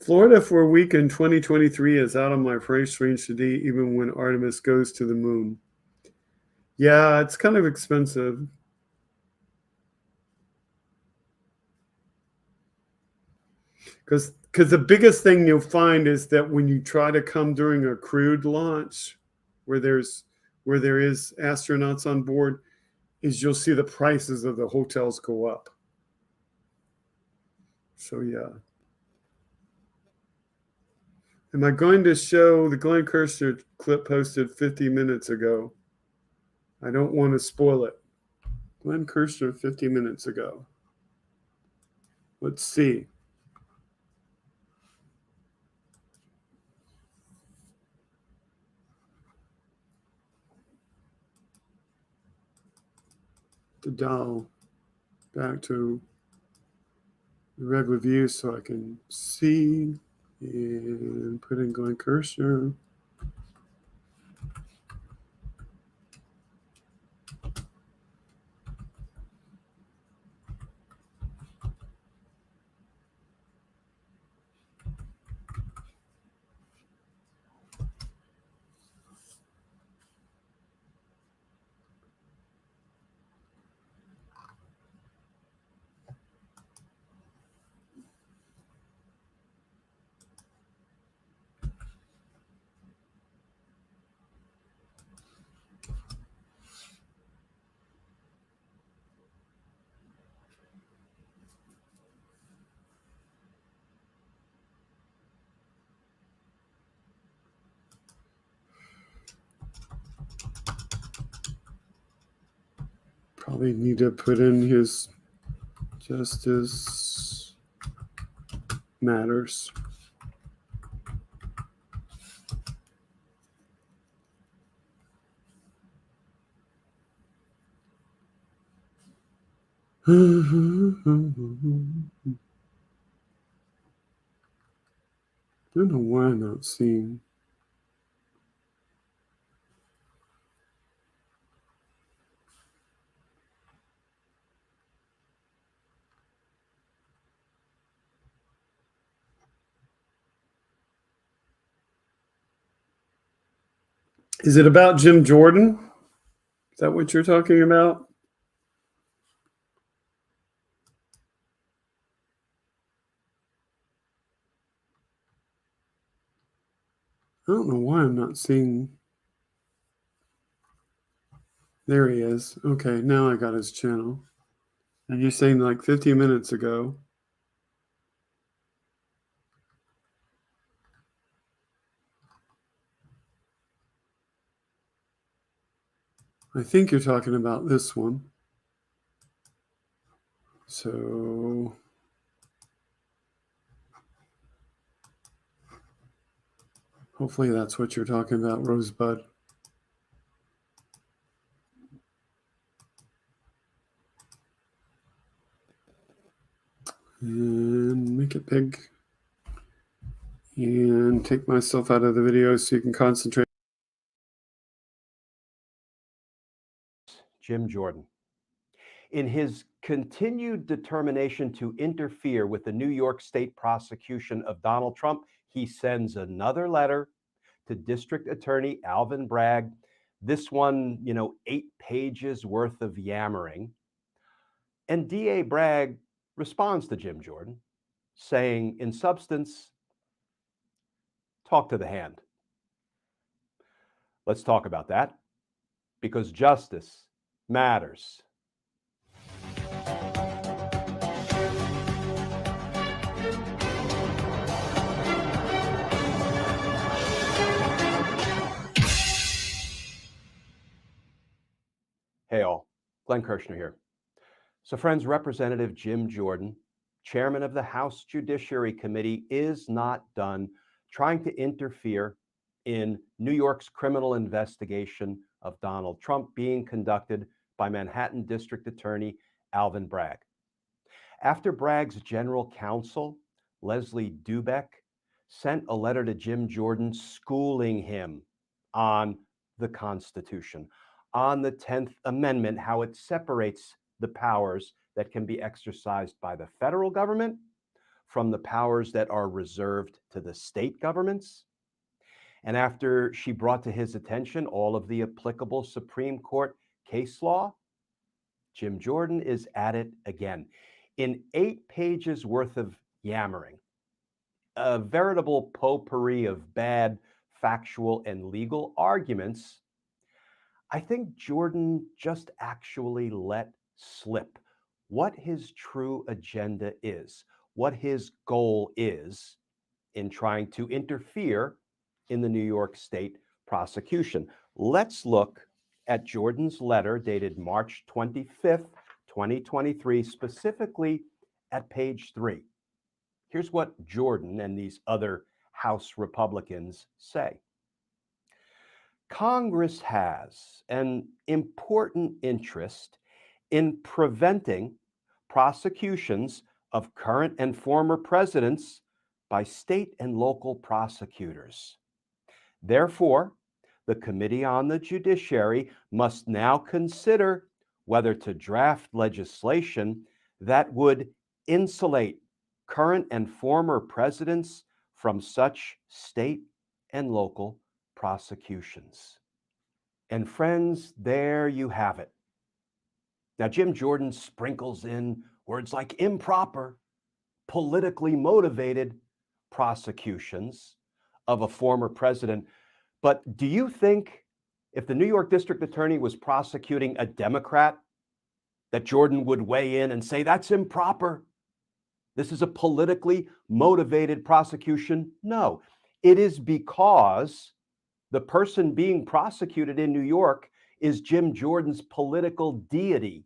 Florida for a week in 2023 is out of my price range today, even when Artemis goes to the moon. Yeah, it's kind of expensive. Because the biggest thing you'll find is that when you try to come during a crewed launch where there is astronauts on board, is you'll see the prices of the hotels go up. So yeah. Am I going to show the Glenn Kirshner clip posted 50 minutes ago? I don't want to spoil it. Glenn Kirshner 50 minutes ago. Let's see. The dial back to the regular view so I can see, and put in Glenn Kirshner. Probably need to put in his Justice Matters. I don't know why I'm not seeing. Is it about Jim Jordan? Is that what you're talking about? I don't know why I'm not seeing. There he is. Okay, now I got his channel. And you're saying like 15 minutes ago. I think you're talking about this one. So hopefully that's what you're talking about, Rosebud. And make it big. And take myself out of the video so you can concentrate. Jim Jordan. In his continued determination to interfere with the New York State prosecution of Donald Trump, he sends another letter to District Attorney Alvin Bragg. This one, 8 pages worth of yammering. And DA Bragg responds to Jim Jordan, saying, in substance, talk to the hand. Let's talk about that, because justice matters. Hey all, Glenn Kirshner here. So friends, Representative Jim Jordan, chairman of the House Judiciary Committee, is not done trying to interfere in New York's criminal investigation of Donald Trump being conducted by Manhattan District Attorney Alvin Bragg. After Bragg's general counsel, Leslie Dubeck, sent a letter to Jim Jordan schooling him on the Constitution, on the 10th Amendment, how it separates the powers that can be exercised by the federal government from the powers that are reserved to the state governments. And after she brought to his attention all of the applicable Supreme Court case law, Jim Jordan is at it again. In 8 pages worth of yammering, a veritable potpourri of bad factual and legal arguments, I think Jordan just actually let slip what his true agenda is, what his goal is in trying to interfere in the New York State prosecution. Let's look at Jordan's letter dated March 25th, 2023, specifically at page 3. Here's what Jordan and these other House Republicans say. Congress has an important interest in preventing prosecutions of current and former presidents by state and local prosecutors. Therefore, the Committee on the Judiciary must now consider whether to draft legislation that would insulate current and former presidents from such state and local prosecutions. And friends, there you have it. Now, Jim Jordan sprinkles in words like improper, politically motivated prosecutions of a former president. But do you think if the New York District Attorney was prosecuting a Democrat, that Jordan would weigh in and say, that's improper? This is a politically motivated prosecution? No, it is because the person being prosecuted in New York is Jim Jordan's political deity,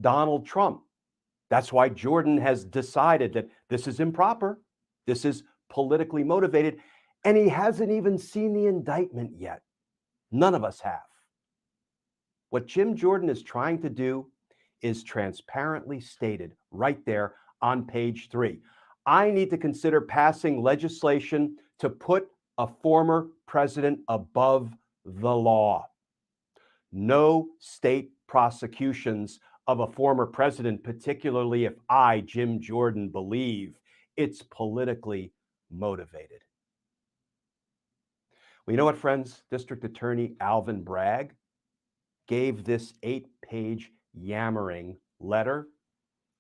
Donald Trump. That's why Jordan has decided that this is improper, this is politically motivated, and he hasn't even seen the indictment yet. None of us have. What Jim Jordan is trying to do is transparently stated right there on page 3. I need to consider passing legislation to put a former president above the law. No state prosecutions of a former president, particularly if I, Jim Jordan, believe it's politically motivated. Well, you know what, friends? District Attorney Alvin Bragg gave this 8-page yammering letter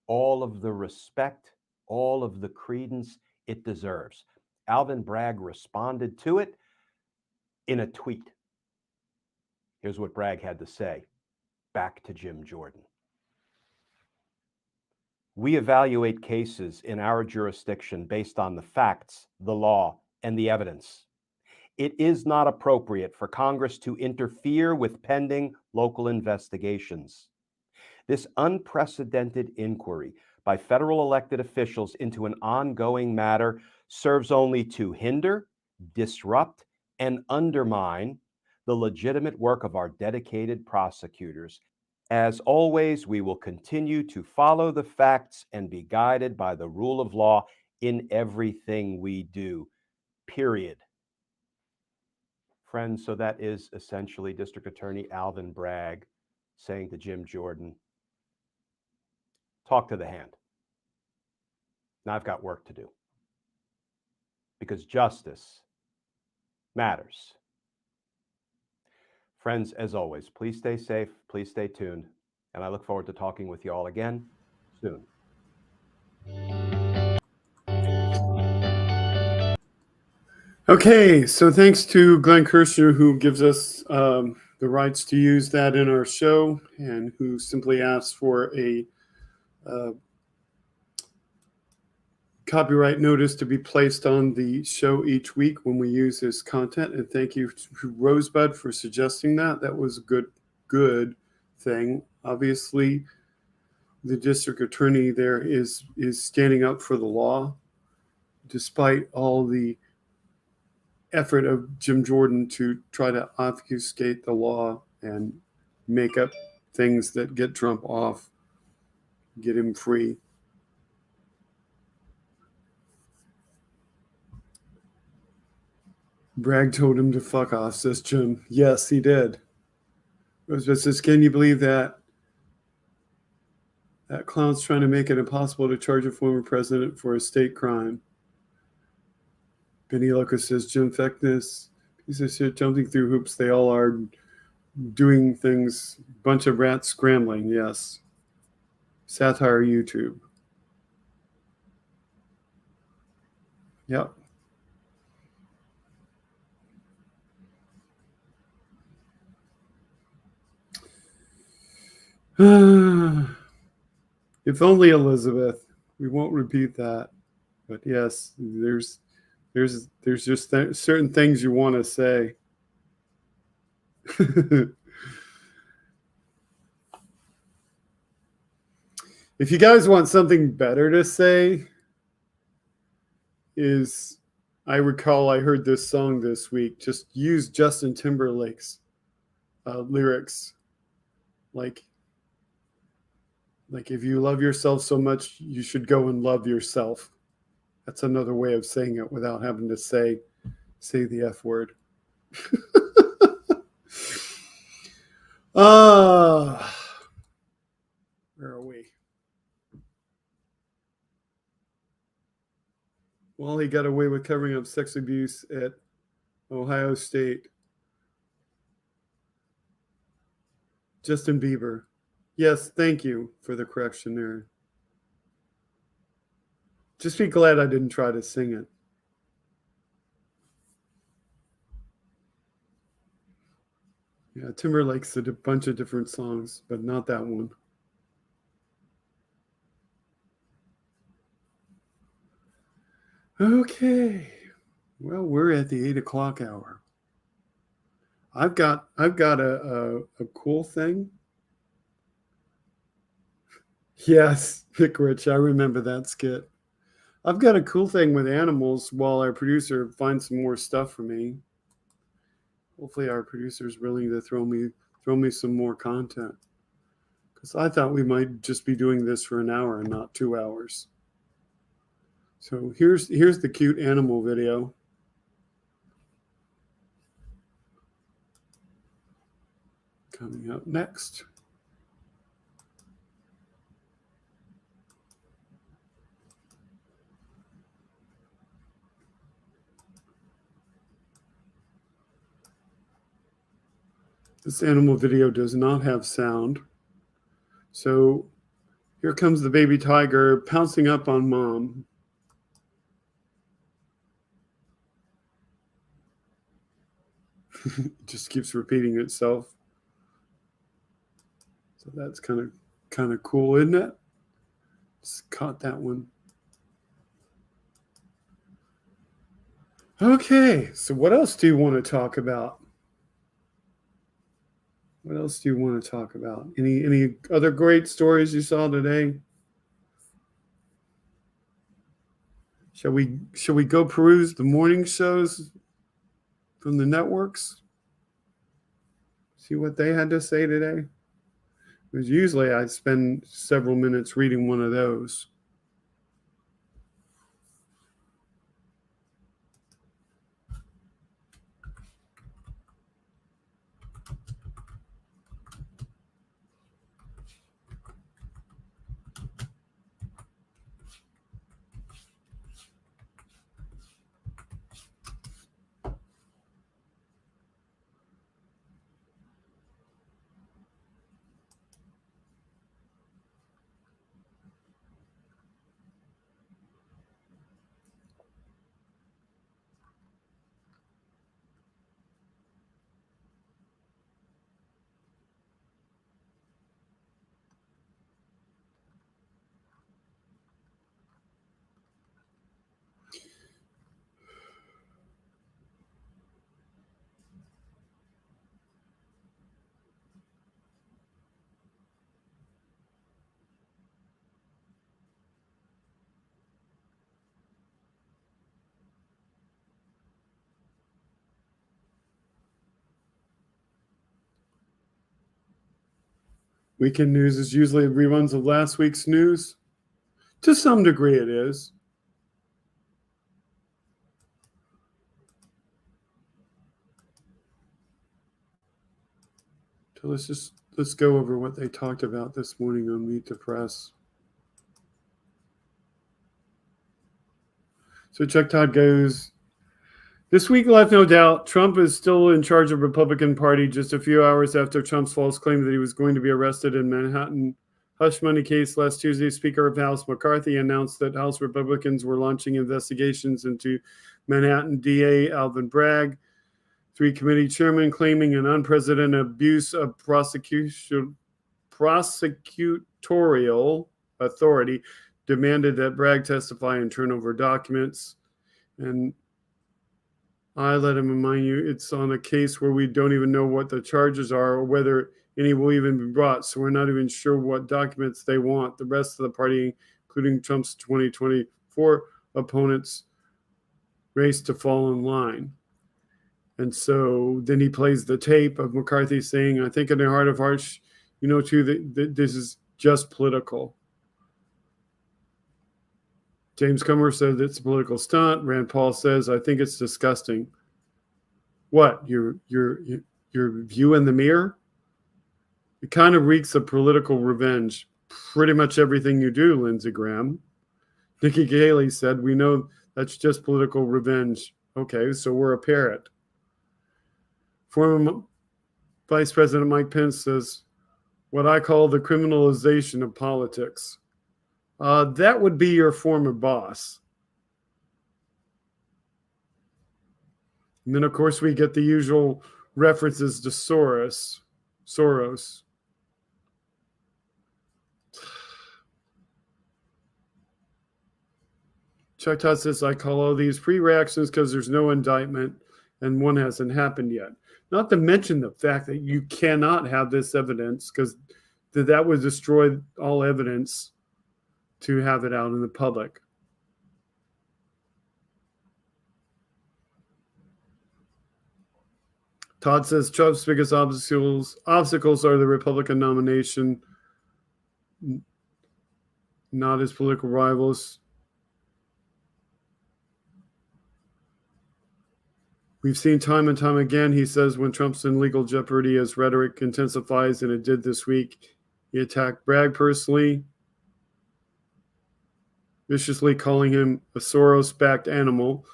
all of the respect, all of the credence it deserves. Alvin Bragg responded to it in a tweet. Here's what Bragg had to say. Back to Jim Jordan. We evaluate cases in our jurisdiction based on the facts, the law, and the evidence. It is not appropriate for Congress to interfere with pending local investigations. This unprecedented inquiry by federal elected officials into an ongoing matter serves only to hinder, disrupt, and undermine the legitimate work of our dedicated prosecutors. As always, we will continue to follow the facts and be guided by the rule of law in everything we do, period. Friends, so that is essentially District Attorney Alvin Bragg saying to Jim Jordan, talk to the hand. Now I've got work to do because justice matters. Friends, as always, please stay safe, please stay tuned, and I look forward to talking with you all again soon. Okay, so thanks to Glenn Kirshner, who gives us the rights to use that in our show, and who simply asks for a copyright notice to be placed on the show each week when we use this content. And thank you to Rosebud for suggesting that. That was a good thing. Obviously, the district attorney there is standing up for the law, despite all the effort of Jim Jordan to try to obfuscate the law and make up things that get Trump off, get him free. Bragg told him to fuck off, says Jim. Yes, he did. Rosebud says, can you believe that? That clown's trying to make it impossible to charge a former president for a state crime. Benny Lucas says, Jim Feckness, piece of shit, jumping through hoops. They all are doing things. Bunch of rats scrambling, yes. Satire YouTube. Yep. If only Elizabeth. We won't repeat that. But yes, there's just certain things you want to say. If you guys want something better to say, I recall I heard this song this week. Just use Justin Timberlake's lyrics. Like if you love yourself so much, you should go and love yourself. That's another way of saying it without having to say the F word. Where are we? Well, he got away with covering up sex abuse at Ohio State. Justin Bieber. Yes, thank you for the correction there. Just be glad I didn't try to sing it. Yeah, Timberlake's did a bunch of different songs, but not that one. Okay. Well, we're at the 8 o'clock hour. I've got a cool thing. Yes, Vic Rich, I remember that skit. I've got a cool thing with animals while our producer finds some more stuff for me. Hopefully our producer is willing to throw me some more content. because I thought we might just be doing this for an hour and not 2 hours. So here's the cute animal video. Coming up next. This animal video does not have sound. So here comes the baby tiger pouncing up on mom. It just keeps repeating itself. So that's kind of cool, isn't it? Just caught that one. Okay, so what else do you want to talk about? What else do you want to talk about? Any other great stories you saw today? Shall we go peruse the morning shows from the networks? See what they had to say today? Because usually I spend several minutes reading one of those. Weekend news is usually reruns of last week's news. To some degree it is. So let's go over what they talked about this morning on Meet the Press. So Chuck Todd goes, this week left no doubt Trump is still in charge of the Republican Party just a few hours after Trump's false claim that he was going to be arrested in Manhattan hush money case last Tuesday. Speaker of House McCarthy announced that House Republicans were launching investigations into Manhattan DA Alvin Bragg. 3 committee chairmen claiming an unprecedented abuse of prosecutorial authority demanded that Bragg testify and turn over documents. And I let him remind you, it's on a case where we don't even know what the charges are or whether any will even be brought. So we're not even sure what documents they want. The rest of the party, including Trump's 2024 opponents, race to fall in line. And so then he plays the tape of McCarthy saying, I think in their heart of hearts, you know, too, that this is just political. James Comer said it's a political stunt. Rand Paul says, I think it's disgusting. What, your view in the mirror? It kind of reeks of political revenge. Pretty much everything you do, Lindsey Graham. Nikki Haley said, we know that's just political revenge. Okay, so we're a parrot. Former Vice President Mike Pence says, what I call the criminalization of politics. That would be your former boss. And then, of course, we get the usual references to Soros. Chuck Todd says, I call all these pre-reactions because there's no indictment and one hasn't happened yet. Not to mention the fact that you cannot have this evidence because that would destroy all evidence to have it out in the public. Todd says Trump's biggest obstacles are the Republican nomination not his political rivals. We've seen time and time again, he says, when Trump's in legal jeopardy, his rhetoric intensifies, and it did this week. He attacked Bragg personally, viciously calling him a Soros-backed animal.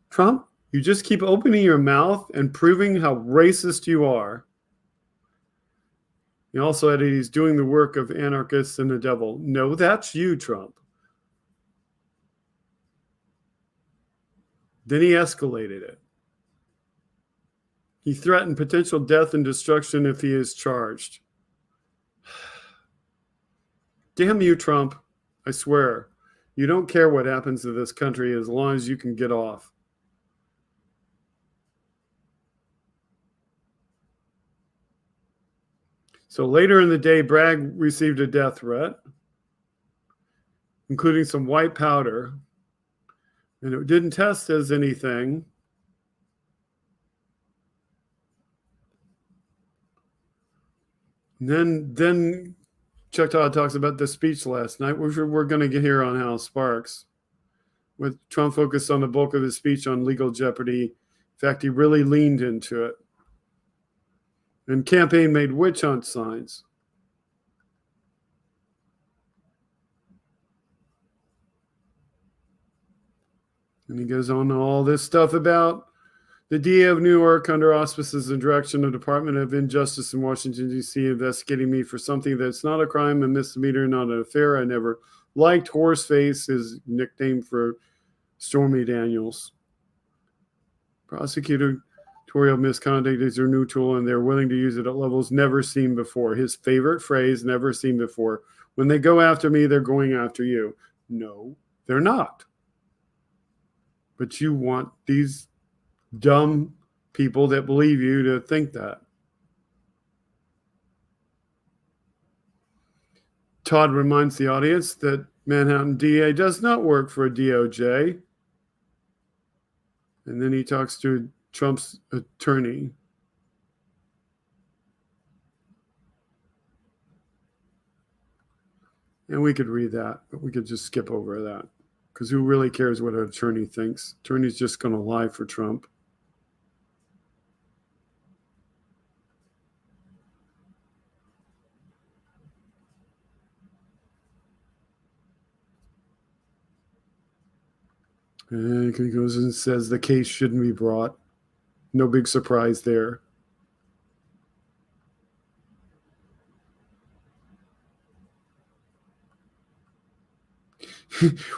Trump, you just keep opening your mouth and proving how racist you are. He also added he's doing the work of anarchists and the devil. No, that's you, Trump. Then he escalated it. He threatened potential death and destruction if he is charged. Damn you, Trump. I swear, you don't care what happens to this country as long as you can get off. So later in the day, Bragg received a death threat, including some white powder, and it didn't test as anything. And then Chuck Todd talks about the speech last night, which we're going to get here on House Sparks, with Trump focused on the bulk of his speech on legal jeopardy. In fact, he really leaned into it. And campaign made witch hunt signs. And he goes on to all this stuff about the DA of New York, under auspices and direction of Department of Injustice in Washington, D.C., investigating me for something that's not a crime, a misdemeanor, not an affair. I never liked Horseface, his nickname for Stormy Daniels. Prosecutorial misconduct is their new tool, and they're willing to use it at levels never seen before. His favorite phrase, never seen before. When they go after me, they're going after you. No, they're not. But you want these dumb people that believe you to think that. Todd reminds the audience that Manhattan DA does not work for a DOJ. And then he talks to Trump's attorney. And we could read that, but we could just skip over that. Because who really cares what an attorney thinks? Attorney's just going to lie for Trump. And he goes and says the case shouldn't be brought. No big surprise there.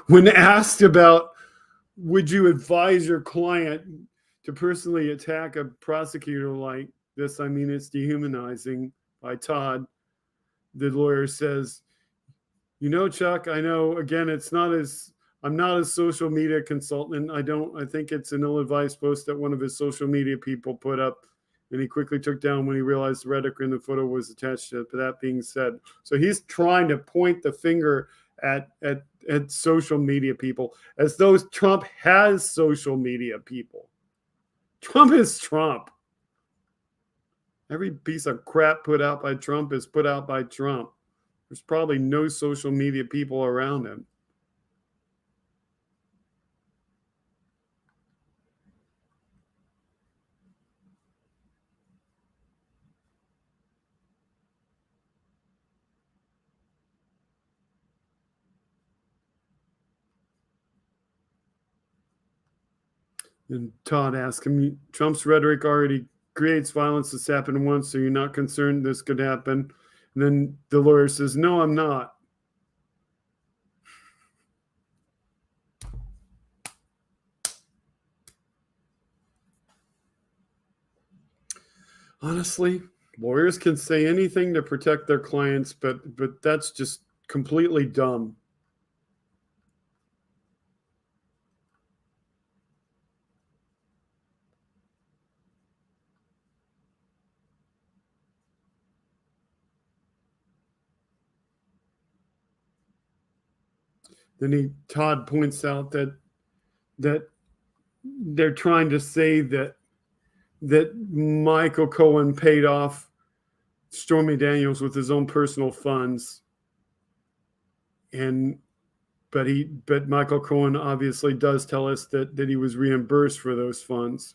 When asked about, would you advise your client to personally attack a prosecutor like this? I mean, it's dehumanizing. By Todd, the lawyer says, you know, Chuck, I know, again, I'm not a social media consultant. I think it's an ill-advised post that one of his social media people put up, and he quickly took down when he realized the rhetoric in the photo was attached to it. But that being said, so he's trying to point the finger at social media people as though Trump has social media people. Trump is Trump. Every piece of crap put out by Trump is put out by Trump. There's probably no social media people around him. And Todd asked him, Trump's rhetoric already creates violence. This happened once, so you're not concerned this could happen? And then the lawyer says, no, I'm not. Honestly, lawyers can say anything to protect their clients, but that's just completely dumb. Then Todd points out that they're trying to say that that Michael Cohen paid off Stormy Daniels with his own personal funds. But Michael Cohen obviously does tell us that he was reimbursed for those funds.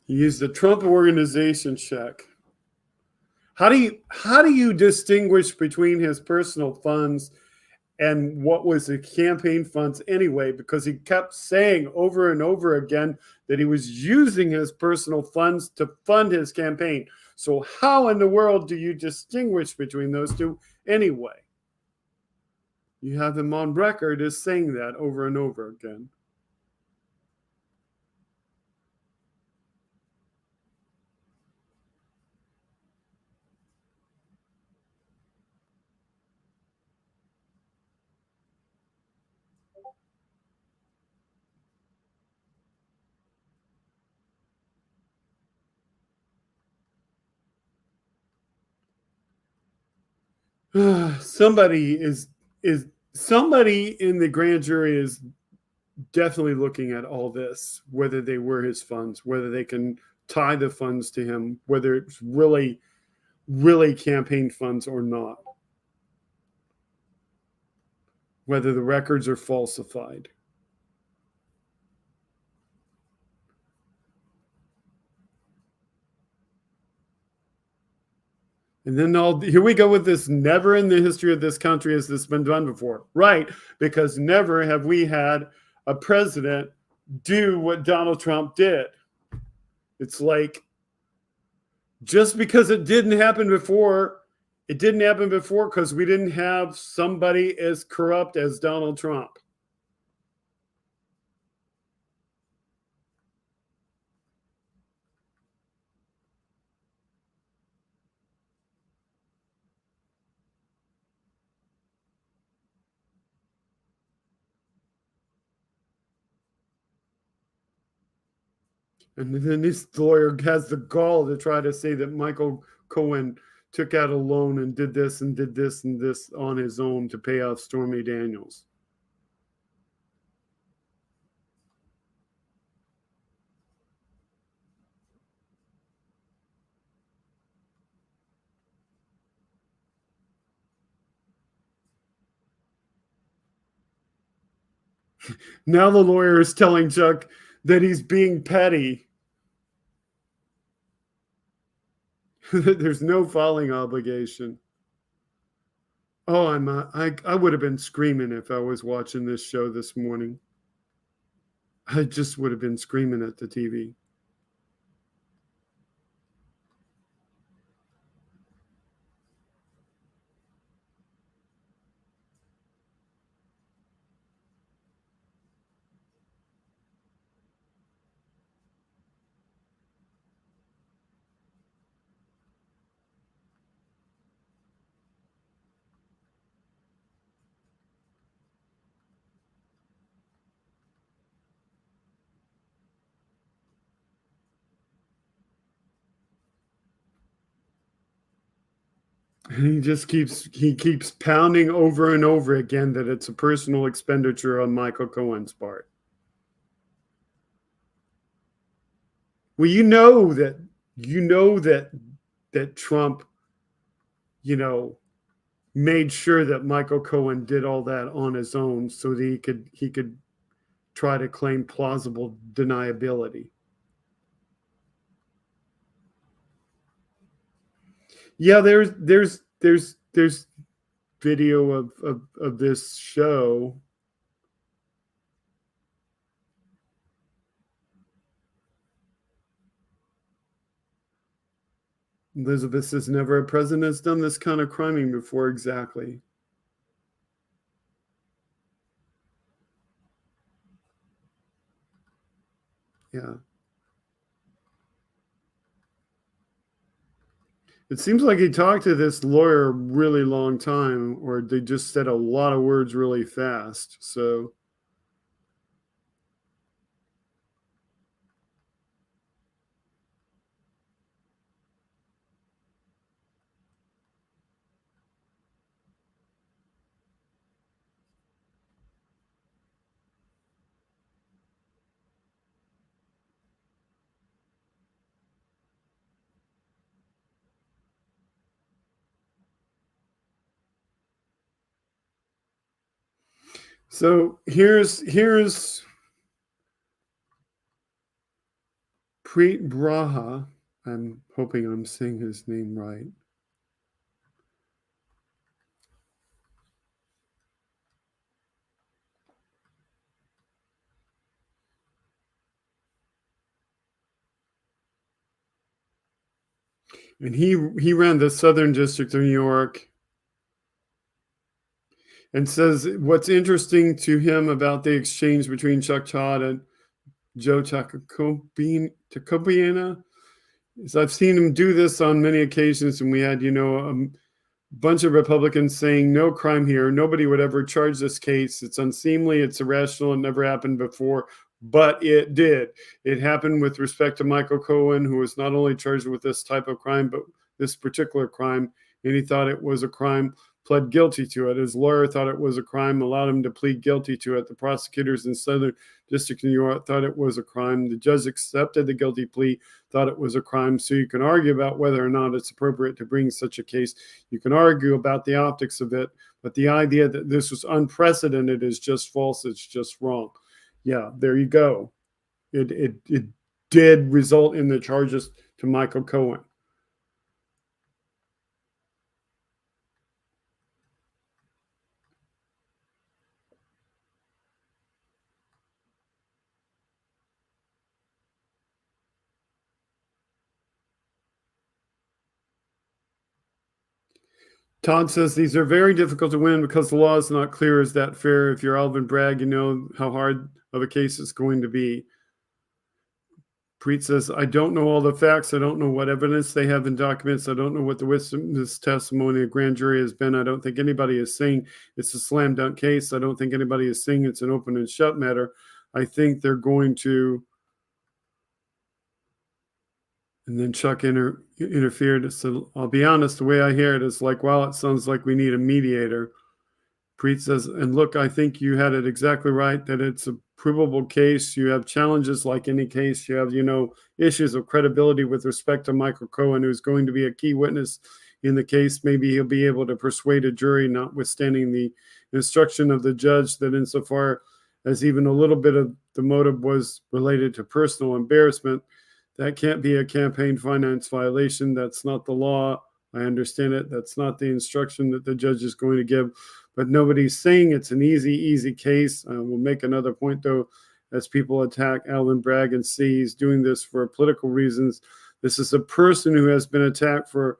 He used the Trump Organization check. How do you distinguish between his personal funds and what was the campaign funds anyway? Because he kept saying over and over again that he was using his personal funds to fund his campaign. So how in the world do you distinguish between those two anyway? You have him on record as saying that over and over again. Somebody in the grand jury is definitely looking at all this, whether they were his funds, whether they can tie the funds to him, whether it's really campaign funds or not, whether the records are falsified. And then here we go with this. Never in the history of this country has this been done before. Right, because never have we had a president do what Donald Trump did. It's like, just because it didn't happen before because we didn't have somebody as corrupt as Donald Trump. And then this lawyer has the gall to try to say that Michael Cohen took out a loan and did this and did this and this on his own to pay off Stormy Daniels. Now the lawyer is telling Chuck that he's being petty. There's no filing obligation. Oh, I would have been screaming if I was watching this show this morning. I just would have been screaming at the TV. And he keeps pounding over and over again that it's a personal expenditure on Michael Cohen's part. Well, you know that Trump, made sure that Michael Cohen did all that on his own so that he could try to claim plausible deniability. Yeah, there's video of this show. Elizabeth says never a president has done this kind of criming before. Exactly. Yeah. It seems like he talked to this lawyer a really long time, or they just said a lot of words really fast. So So here's Preet Braha. I'm hoping I'm saying his name right. And he ran the Southern District of New York, and says what's interesting to him about the exchange between Chuck Todd and Joe Tacopina is I've seen him do this on many occasions, and we had, a bunch of Republicans saying no crime here. Nobody would ever charge this case. It's unseemly. It's irrational. It never happened before, but it did. It happened with respect to Michael Cohen, who was not only charged with this type of crime, but this particular crime, and he thought it was a crime, pled guilty to it. His lawyer thought it was a crime, allowed him to plead guilty to it. The prosecutors in Southern District of New York thought it was a crime. The judge accepted the guilty plea, thought it was a crime. So you can argue about whether or not it's appropriate to bring such a case. You can argue about the optics of it, but the idea that this was unprecedented is just false. It's just wrong. Yeah, there you go. It did result in the charges to Michael Cohen. Todd says these are very difficult to win because the law is not clear. Is that fair? If you're Alvin Bragg, you know how hard of a case it's going to be. Preet says, I don't know all the facts. I don't know what evidence they have in documents. I don't know what the witness testimony of grand jury has been. I don't think anybody is saying it's a slam dunk case. I don't think anybody is saying it's an open and shut matter. I think they're going to. And then Chuck interfered. So I'll be honest, the way I hear it is like, well, it sounds like we need a mediator. Preet says, and look, I think you had it exactly right, that it's a provable case. You have challenges like any case. You have, issues of credibility with respect to Michael Cohen, who's going to be a key witness in the case. Maybe he'll be able to persuade a jury, notwithstanding the instruction of the judge, that insofar as even a little bit of the motive was related to personal embarrassment, that can't be a campaign finance violation. That's not the law. I understand it. That's not the instruction that the judge is going to give. But nobody's saying it's an easy case. We'll make another point, though, as people attack Alvin Bragg and see he's doing this for political reasons. This is a person who has been attacked for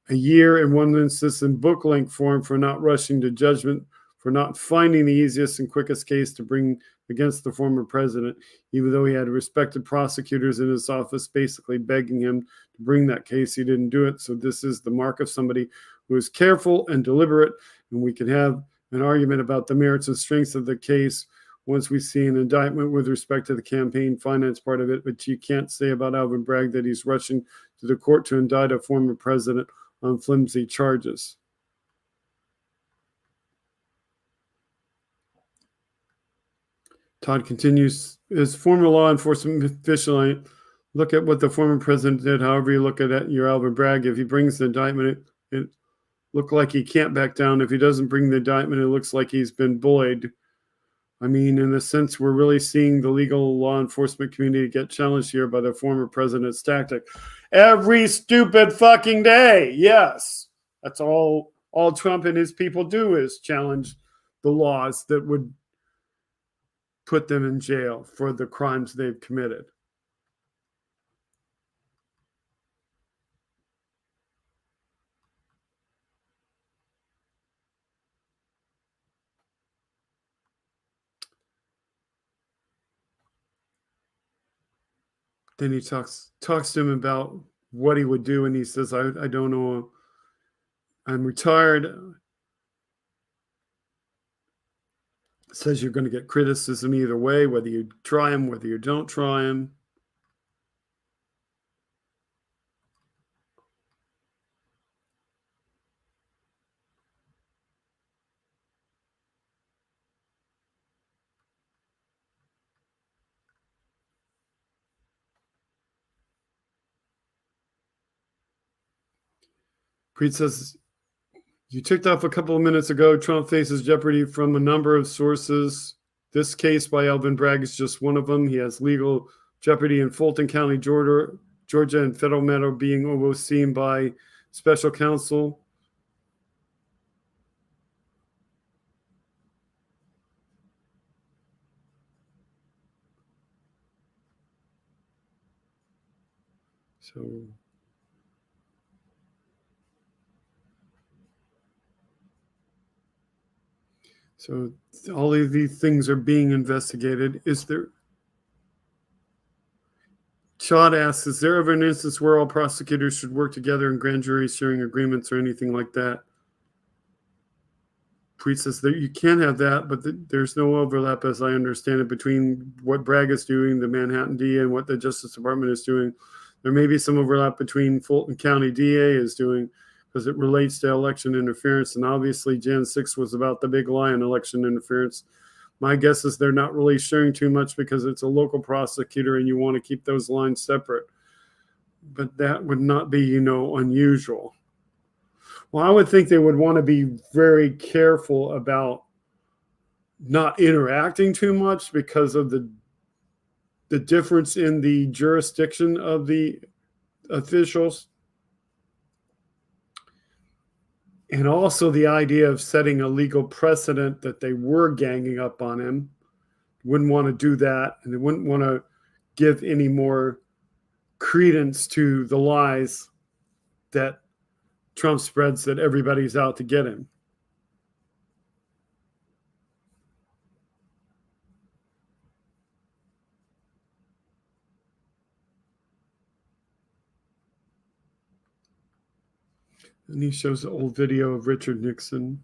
a year, in one instance in book length form, for not rushing to judgment, for not finding the easiest and quickest case to bring against the former president, even though he had respected prosecutors in his office basically begging him to bring that case. He didn't do it. So this is the mark of somebody who is careful and deliberate, and we can have an argument about the merits and strengths of the case once we see an indictment with respect to the campaign finance part of it. But you can't say about Alvin Bragg that he's rushing to the court to indict a former president on flimsy charges. Todd continues, as former law enforcement official, I look at what the former president did. However you look at it, you're Alvin Bragg. If he brings the indictment, it looked like he can't back down. If he doesn't bring the indictment, it looks like he's been bullied. I mean, in a sense, we're really seeing the legal law enforcement community get challenged here by the former president's tactic. Every stupid fucking day. Yes. That's all Trump and his people do is challenge the laws that would put them in jail for the crimes they've committed. Then he talks to him about what he would do, and he says, I don't know. I'm retired. Says you're going to get criticism either way, whether you try him, whether you don't try him. Preet says You ticked off a couple of minutes ago, Trump faces jeopardy from a number of sources. This case by Alvin Bragg is just one of them. He has legal jeopardy in Fulton County, Georgia, and federal matter being overseen by special counsel. So all of these things are being investigated. Chad asks, is there ever an instance where all prosecutors should work together in grand jury sharing agreements or anything like that? Preet says that you can have that, but there's no overlap, as I understand it, between what Bragg is doing, the Manhattan DA, and what the Justice Department is doing. There may be some overlap between Fulton County DA is doing, because it relates to election interference. And obviously, Jan 6 was about the big lie on election interference. My guess is they're not really sharing too much because it's a local prosecutor and you want to keep those lines separate. But that would not be, unusual. Well, I would think they would want to be very careful about not interacting too much because of the difference in the jurisdiction of the officials. And also the idea of setting a legal precedent that they were ganging up on him. Wouldn't want to do that. And they wouldn't want to give any more credence to the lies that Trump spreads that everybody's out to get him. And he shows the old video of Richard Nixon.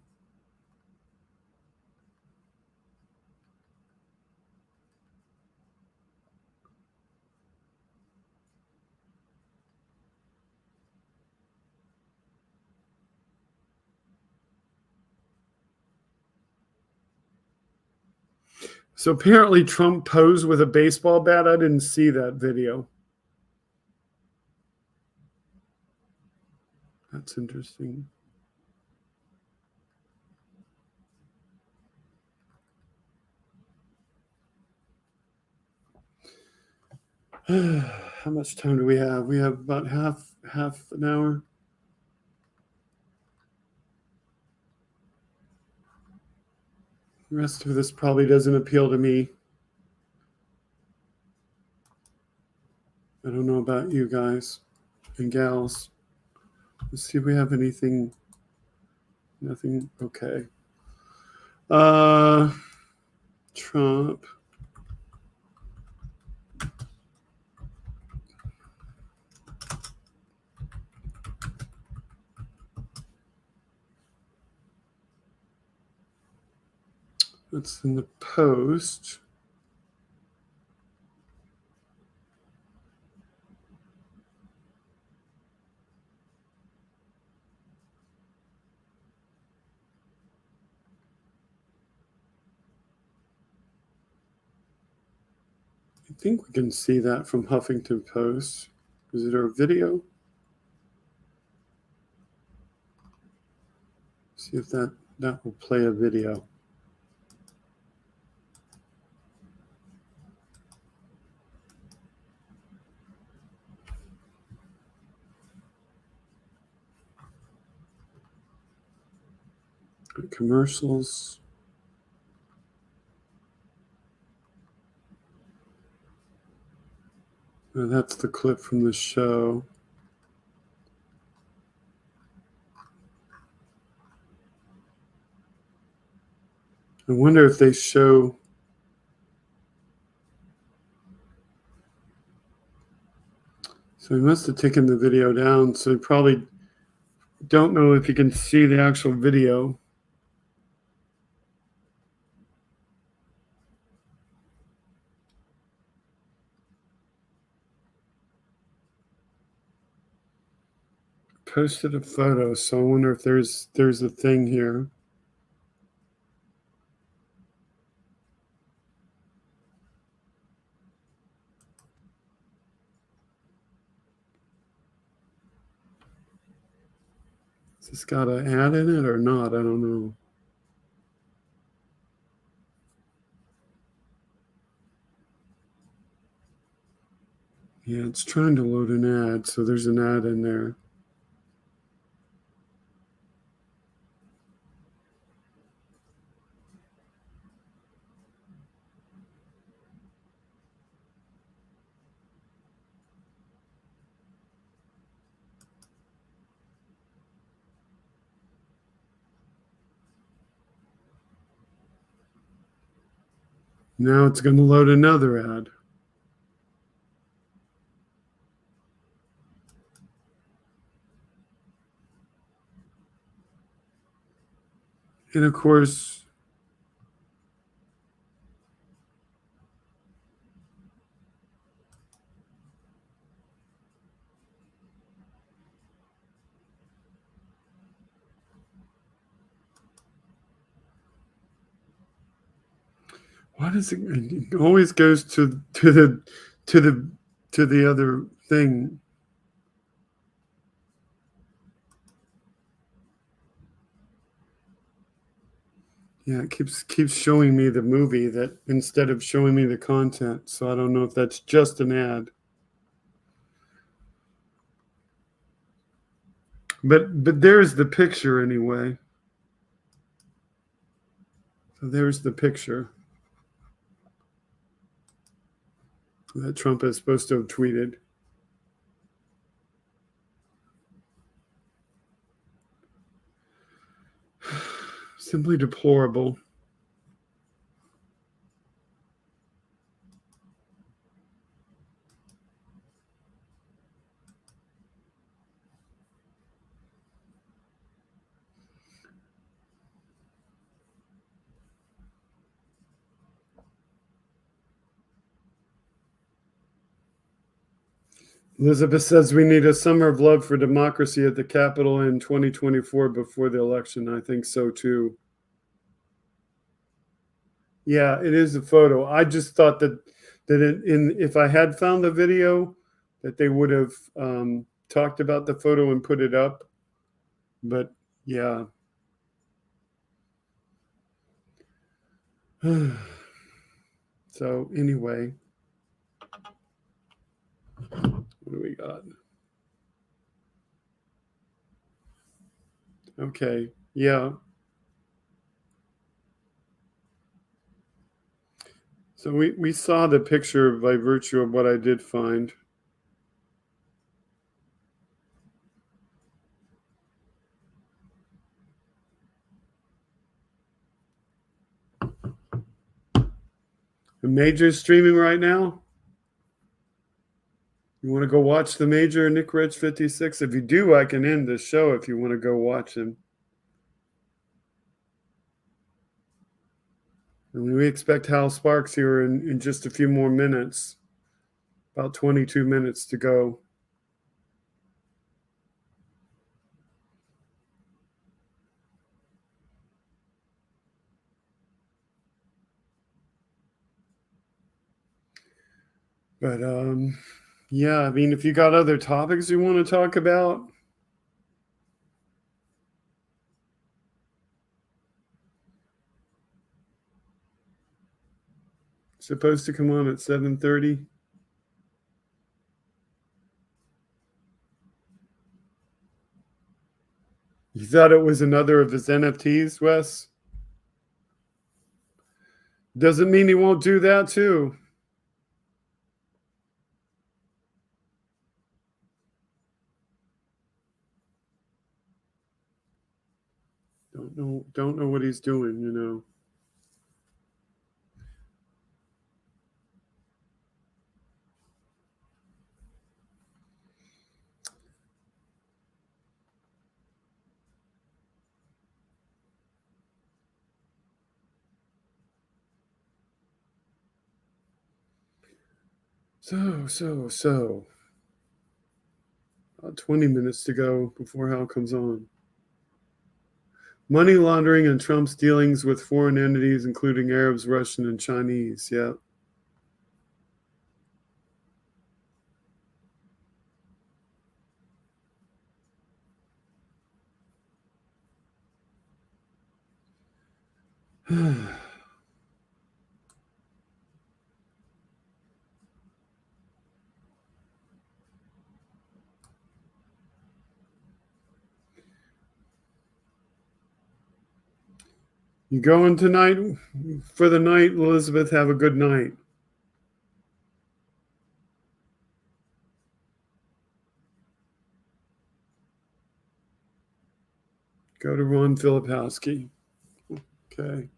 So apparently Trump posed with a baseball bat. I didn't see that video. That's interesting. How much time do we have? We have about half an hour. The rest of this probably doesn't appeal to me. I don't know about you guys and gals. Let's see if we have anything. Nothing. Okay. Trump. That's in the Post. I think we can see that from Huffington Post. Is it our video? See if that will play a video. Commercials. That's the clip from the show. I wonder if they show. So he must have taken the video down. So you probably don't know if you can see the actual video. Posted a photo, so I wonder if there's a thing here. Has this got an ad in it or not? I don't know. Yeah, it's trying to load an ad, so there's an ad in there. Now it's going to load another ad. And of course, why does it always goes to the other thing? Yeah, it keeps showing me the movie that instead of showing me the content. So I don't know if that's just an ad. But there's the picture anyway. So there's the picture that Trump is supposed to have tweeted. Simply deplorable. Elizabeth says we need a summer of love for democracy at the Capitol in 2024 before the election. I think so too. Yeah, it is a photo. I just thought that if I had found the video, that they would have talked about the photo and put it up. But yeah. So anyway, what do we got? Okay, yeah. So we saw the picture by virtue of what I did find. The Major is streaming right now. You want to go watch the Major, Nick Rich 56? If you do, I can end the show if you want to go watch him. And we expect Hal Sparks here in just a few more minutes. About 22 minutes to go. But yeah, I mean, if you got other topics you want to talk about. Supposed to come on at 7:30. You thought it was another of his NFTs, Wes? Doesn't mean he won't do that too. Don't know what he's doing, you know. So. About 20 minutes to go before Hal comes on. Money laundering and Trump's dealings with foreign entities, including Arabs, Russian, and Chinese. Yeah. You going tonight for the night, Elizabeth? Have a good night. Go to Ron Filipowski. Okay.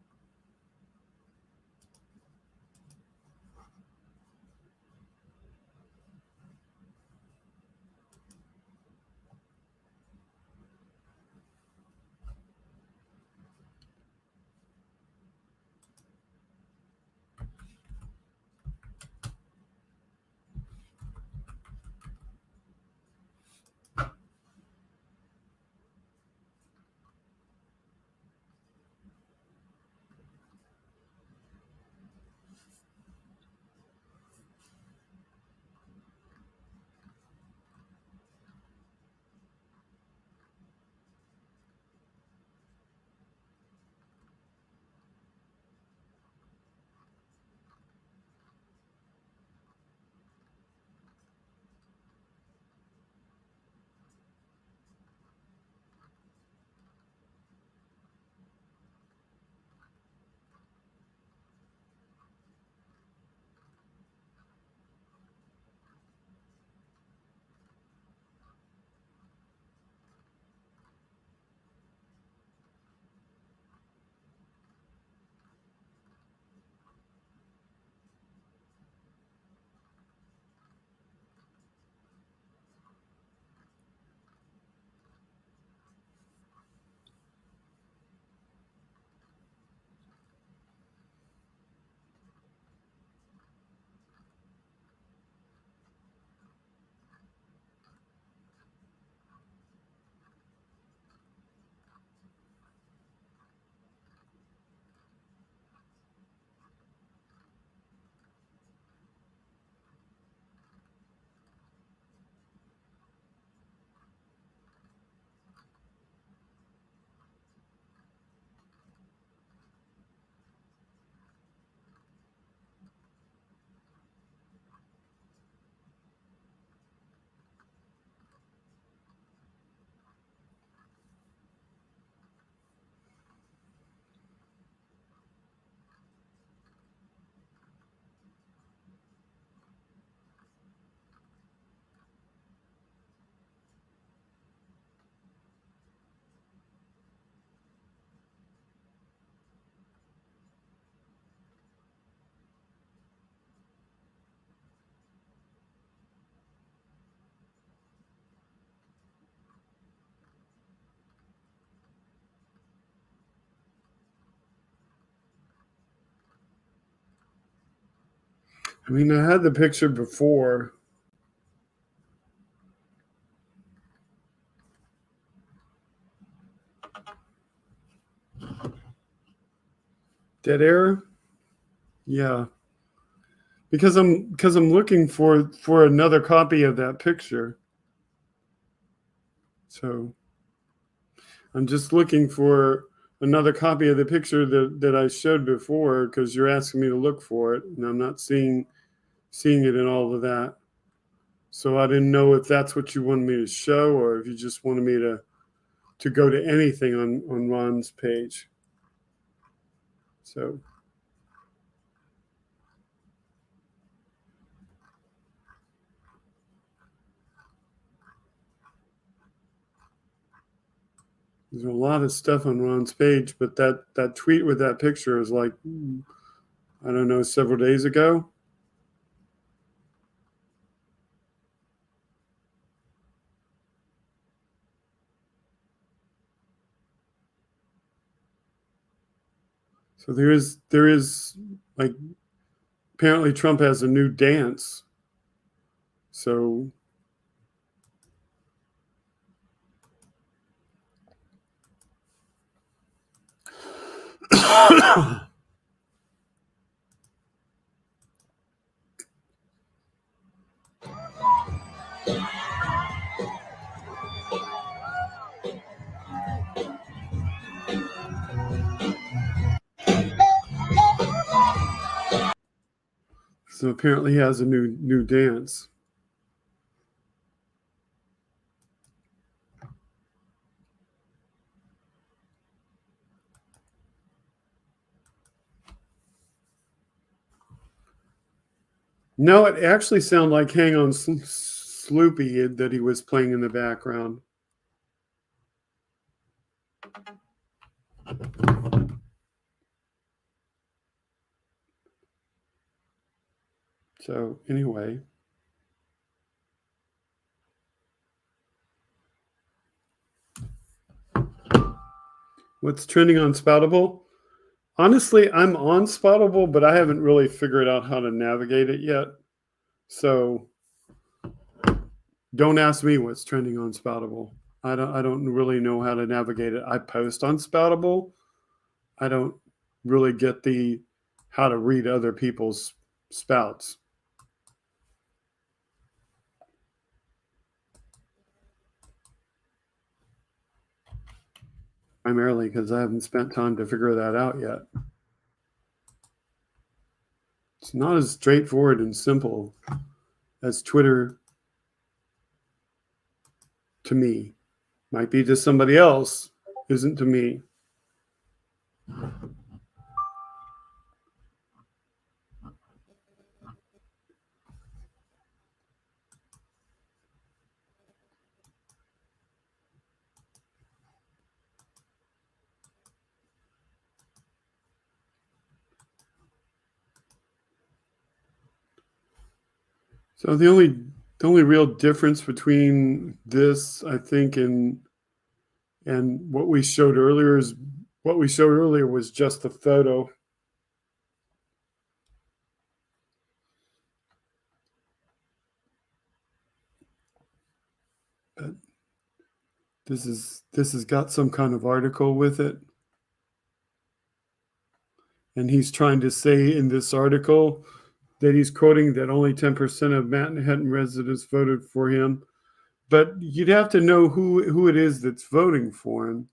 I mean, I had the picture before. Dead air? Yeah. Because I'm looking for another copy of that picture. So I'm just looking for another copy of the picture that I showed before, because you're asking me to look for it, and I'm not seeing it in all of that. So I didn't know if that's what you wanted me to show, or if you just wanted me to go to anything on Ron's page. So there's a lot of stuff on Ron's page, but that tweet with that picture is like, I don't know, several days ago. So there is like, apparently Trump has a new dance. So So apparently he has a new dance. No, it actually sounded like Hang On Sloopy that he was playing in the background. So anyway. What's trending on Spoutable? Honestly, I'm on Spoutable, but I haven't really figured out how to navigate it yet. So don't ask me what's trending on Spoutable. I don't really know how to navigate it. I post on Spoutable. I don't really get the how to read other people's spouts. Primarily because I haven't spent time to figure that out yet. It's not as straightforward and simple as Twitter to me. Might be to somebody else, isn't to me. So the only real difference between this, I think, and what we showed earlier is what we showed earlier was just the photo. But this has got some kind of article with it. And he's trying to say in this article that he's quoting that only 10% of Manhattan residents voted for him. But you'd have to know who it is that's voting for him.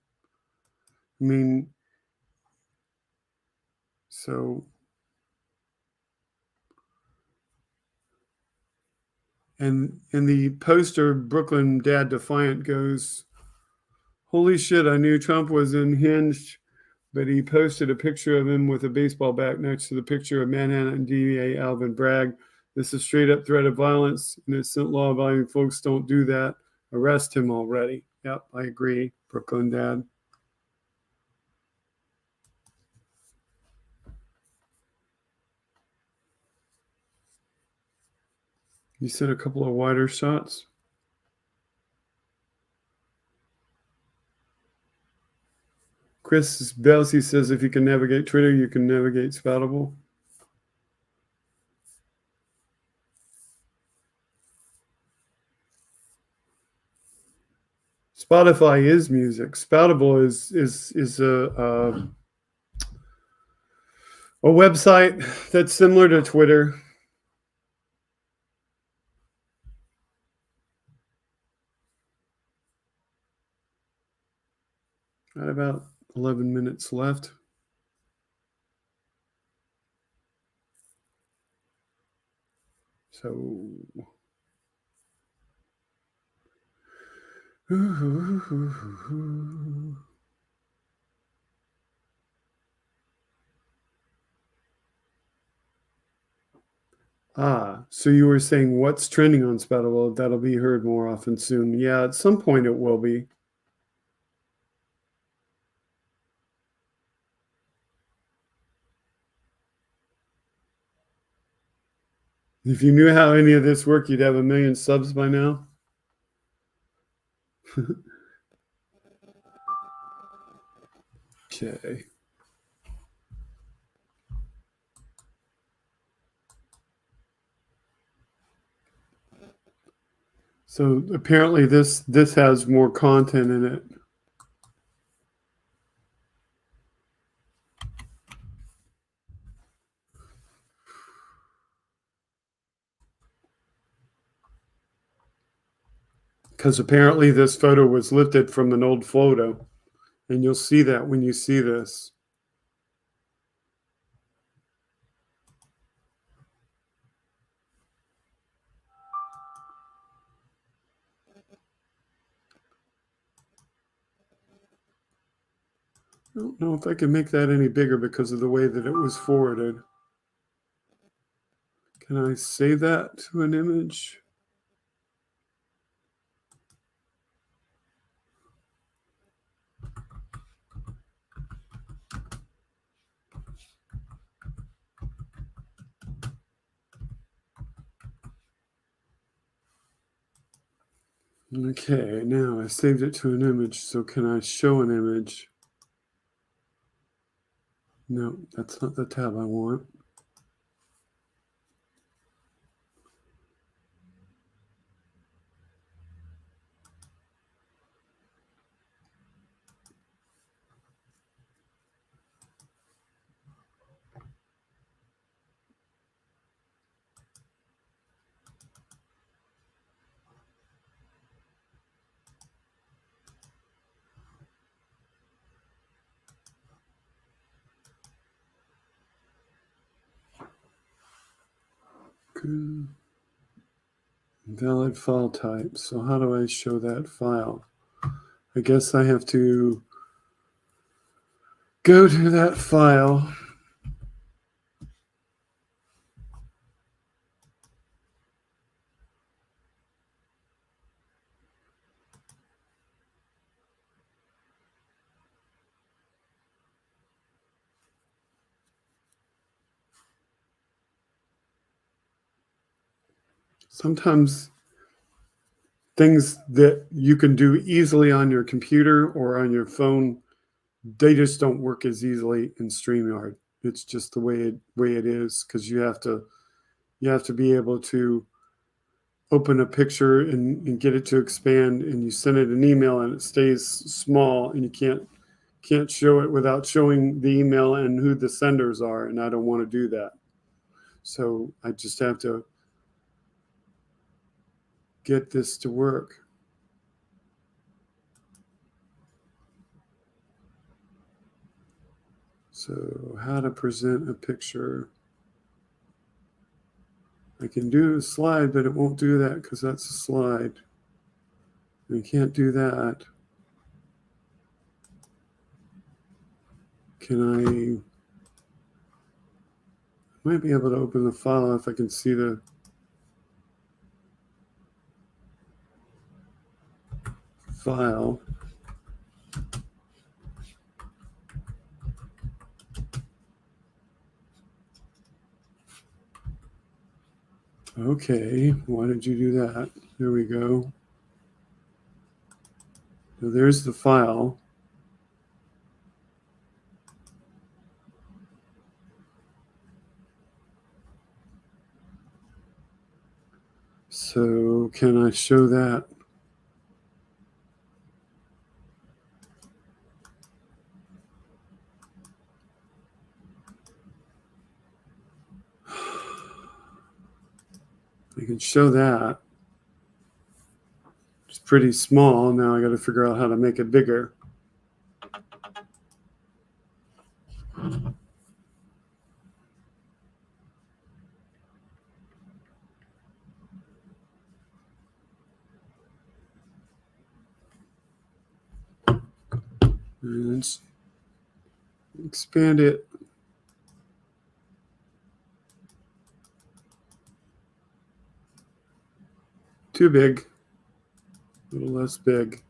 I mean, so, and in the poster, Brooklyn Dad Defiant goes, "Holy shit, I knew Trump was unhinged," but he posted a picture of him with a baseball bat next to the picture of Manhattan DA Alvin Bragg. "This is straight up threat of violence. Innocent law-abiding folks don't do that. Arrest him already." Yep, I agree, Brooklyn Dad. You said a couple of wider shots. Chris Belsey says if you can navigate Twitter, you can navigate Spoutable. Spotify is music. Spoutable is a website that's similar to Twitter. Got about 11 minutes left. So so you were saying what's trending on Spoutable? That'll be heard more often soon. Yeah, at some point it will be. If you knew how any of this worked, you'd have 1 million subs by now. Okay. So apparently this has more content in it. Because apparently this photo was lifted from an old photo. And you'll see that when you see this. I don't know if I can make that any bigger because of the way that it was forwarded. Can I save that to an image? Okay, now I saved it to an image, so can I show an image? No, that's not the tab I want. Okay. Valid file type. So how do I show that file? I guess I have to go to that file. Sometimes things that you can do easily on your computer or on your phone, they just don't work as easily in StreamYard. It's just the way it is, because you have to be able to open a picture and get it to expand, and you send it an email and it stays small, and you can't show it without showing the email and who the senders are, and I don't want to do that. So I just have to get this to work. So how to present a picture. I can do a slide, but it won't do that because that's a slide. I can't do that. I might be able to open the file if I can see the file. Okay, why did you do that? There we go. So there's the file. So can I show that? I can show that. It's pretty small. Now I got to figure out how to make it bigger. And let's expand it. Too big. A little less big.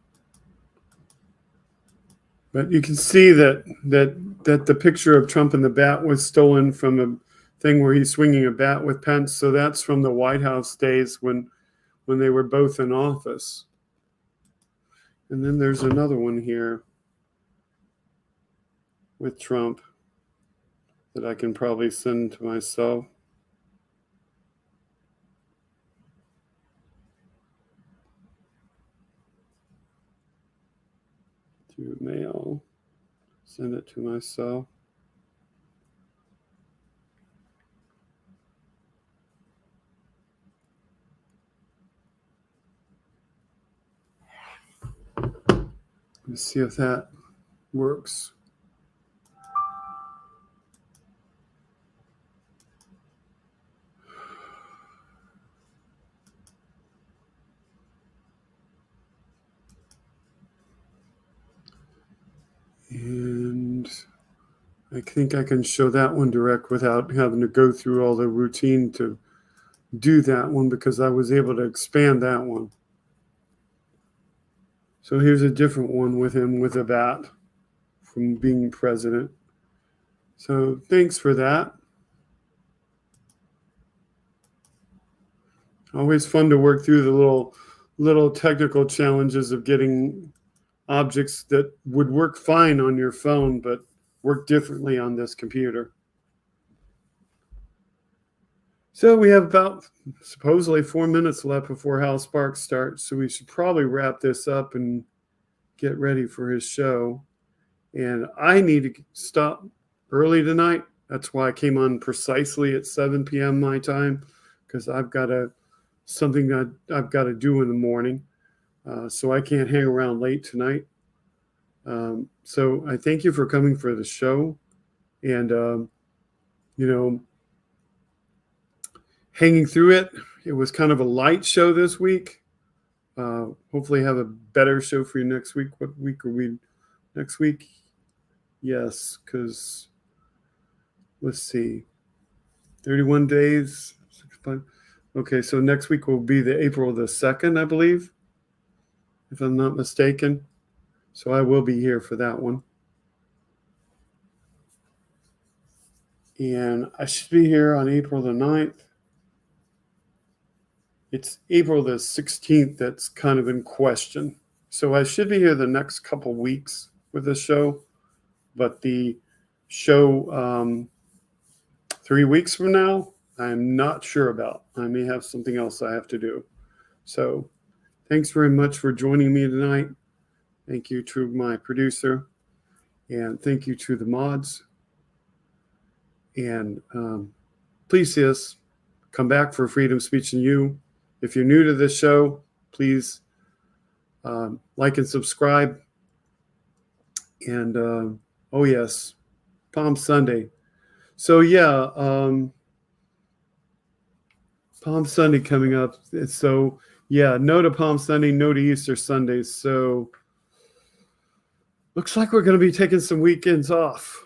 But you can see that the picture of Trump and the bat was stolen from a thing where he's swinging a bat with Pence. So that's from the White House days when they were both in office. And then there's another one here with Trump that I can probably send to myself. Through mail. Send it to myself. Let's see if that works. And I think I can show that one direct without having to go through all the routine to do that one, because I was able to expand that one. So here's a different one with him with a bat from being president. So thanks for that. Always fun to work through the little technical challenges of getting objects that would work fine on your phone but work differently on this computer. So we have about supposedly 4 minutes left before Hal Sparks starts, so we should probably wrap this up and get ready for his show. And I need to stop early tonight. That's why I came on precisely at 7 p.m. my time, because I've got something that I've got to do in the morning. So I can't hang around late tonight. So I thank you for coming for the show. And, hanging through it. It was kind of a light show this week. Hopefully have a better show for you next week. What week are we next week? Yes, because let's see, 31 days. Okay, so next week will be the April the 2nd, I believe, if I'm not mistaken. So I will be here for that one. And I should be here on April the 9th. It's April the 16th that's kind of in question. So I should be here the next couple weeks with the show. But the show 3 weeks from now, I'm not sure about. I may have something else I have to do. So thanks very much for joining me tonight. Thank you to my producer. And thank you to the mods. And please see us. Come back for Freedom, Speech, and You. If you're new to this show, please like and subscribe. And, oh, yes, Palm Sunday. So, yeah, Palm Sunday coming up. So, yeah, no to Palm Sunday, no to Easter Sunday. So, looks like we're going to be taking some weekends off.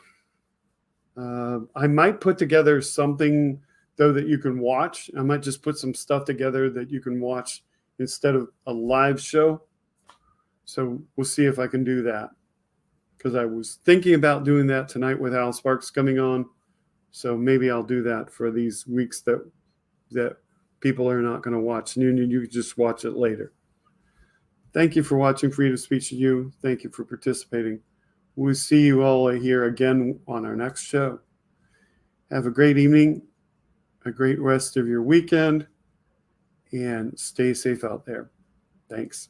I might put together something, though, that you can watch. I might just put some stuff together that you can watch instead of a live show. So we'll see if I can do that, because I was thinking about doing that tonight with Hal Sparks coming on. So maybe I'll do that for these weeks that people are not going to watch, and you can just watch it later. Thank you for watching Freedom, Speech, and You. Thank you for participating. We'll see you all here again on our next show. Have a great evening, a great rest of your weekend, and stay safe out there. Thanks.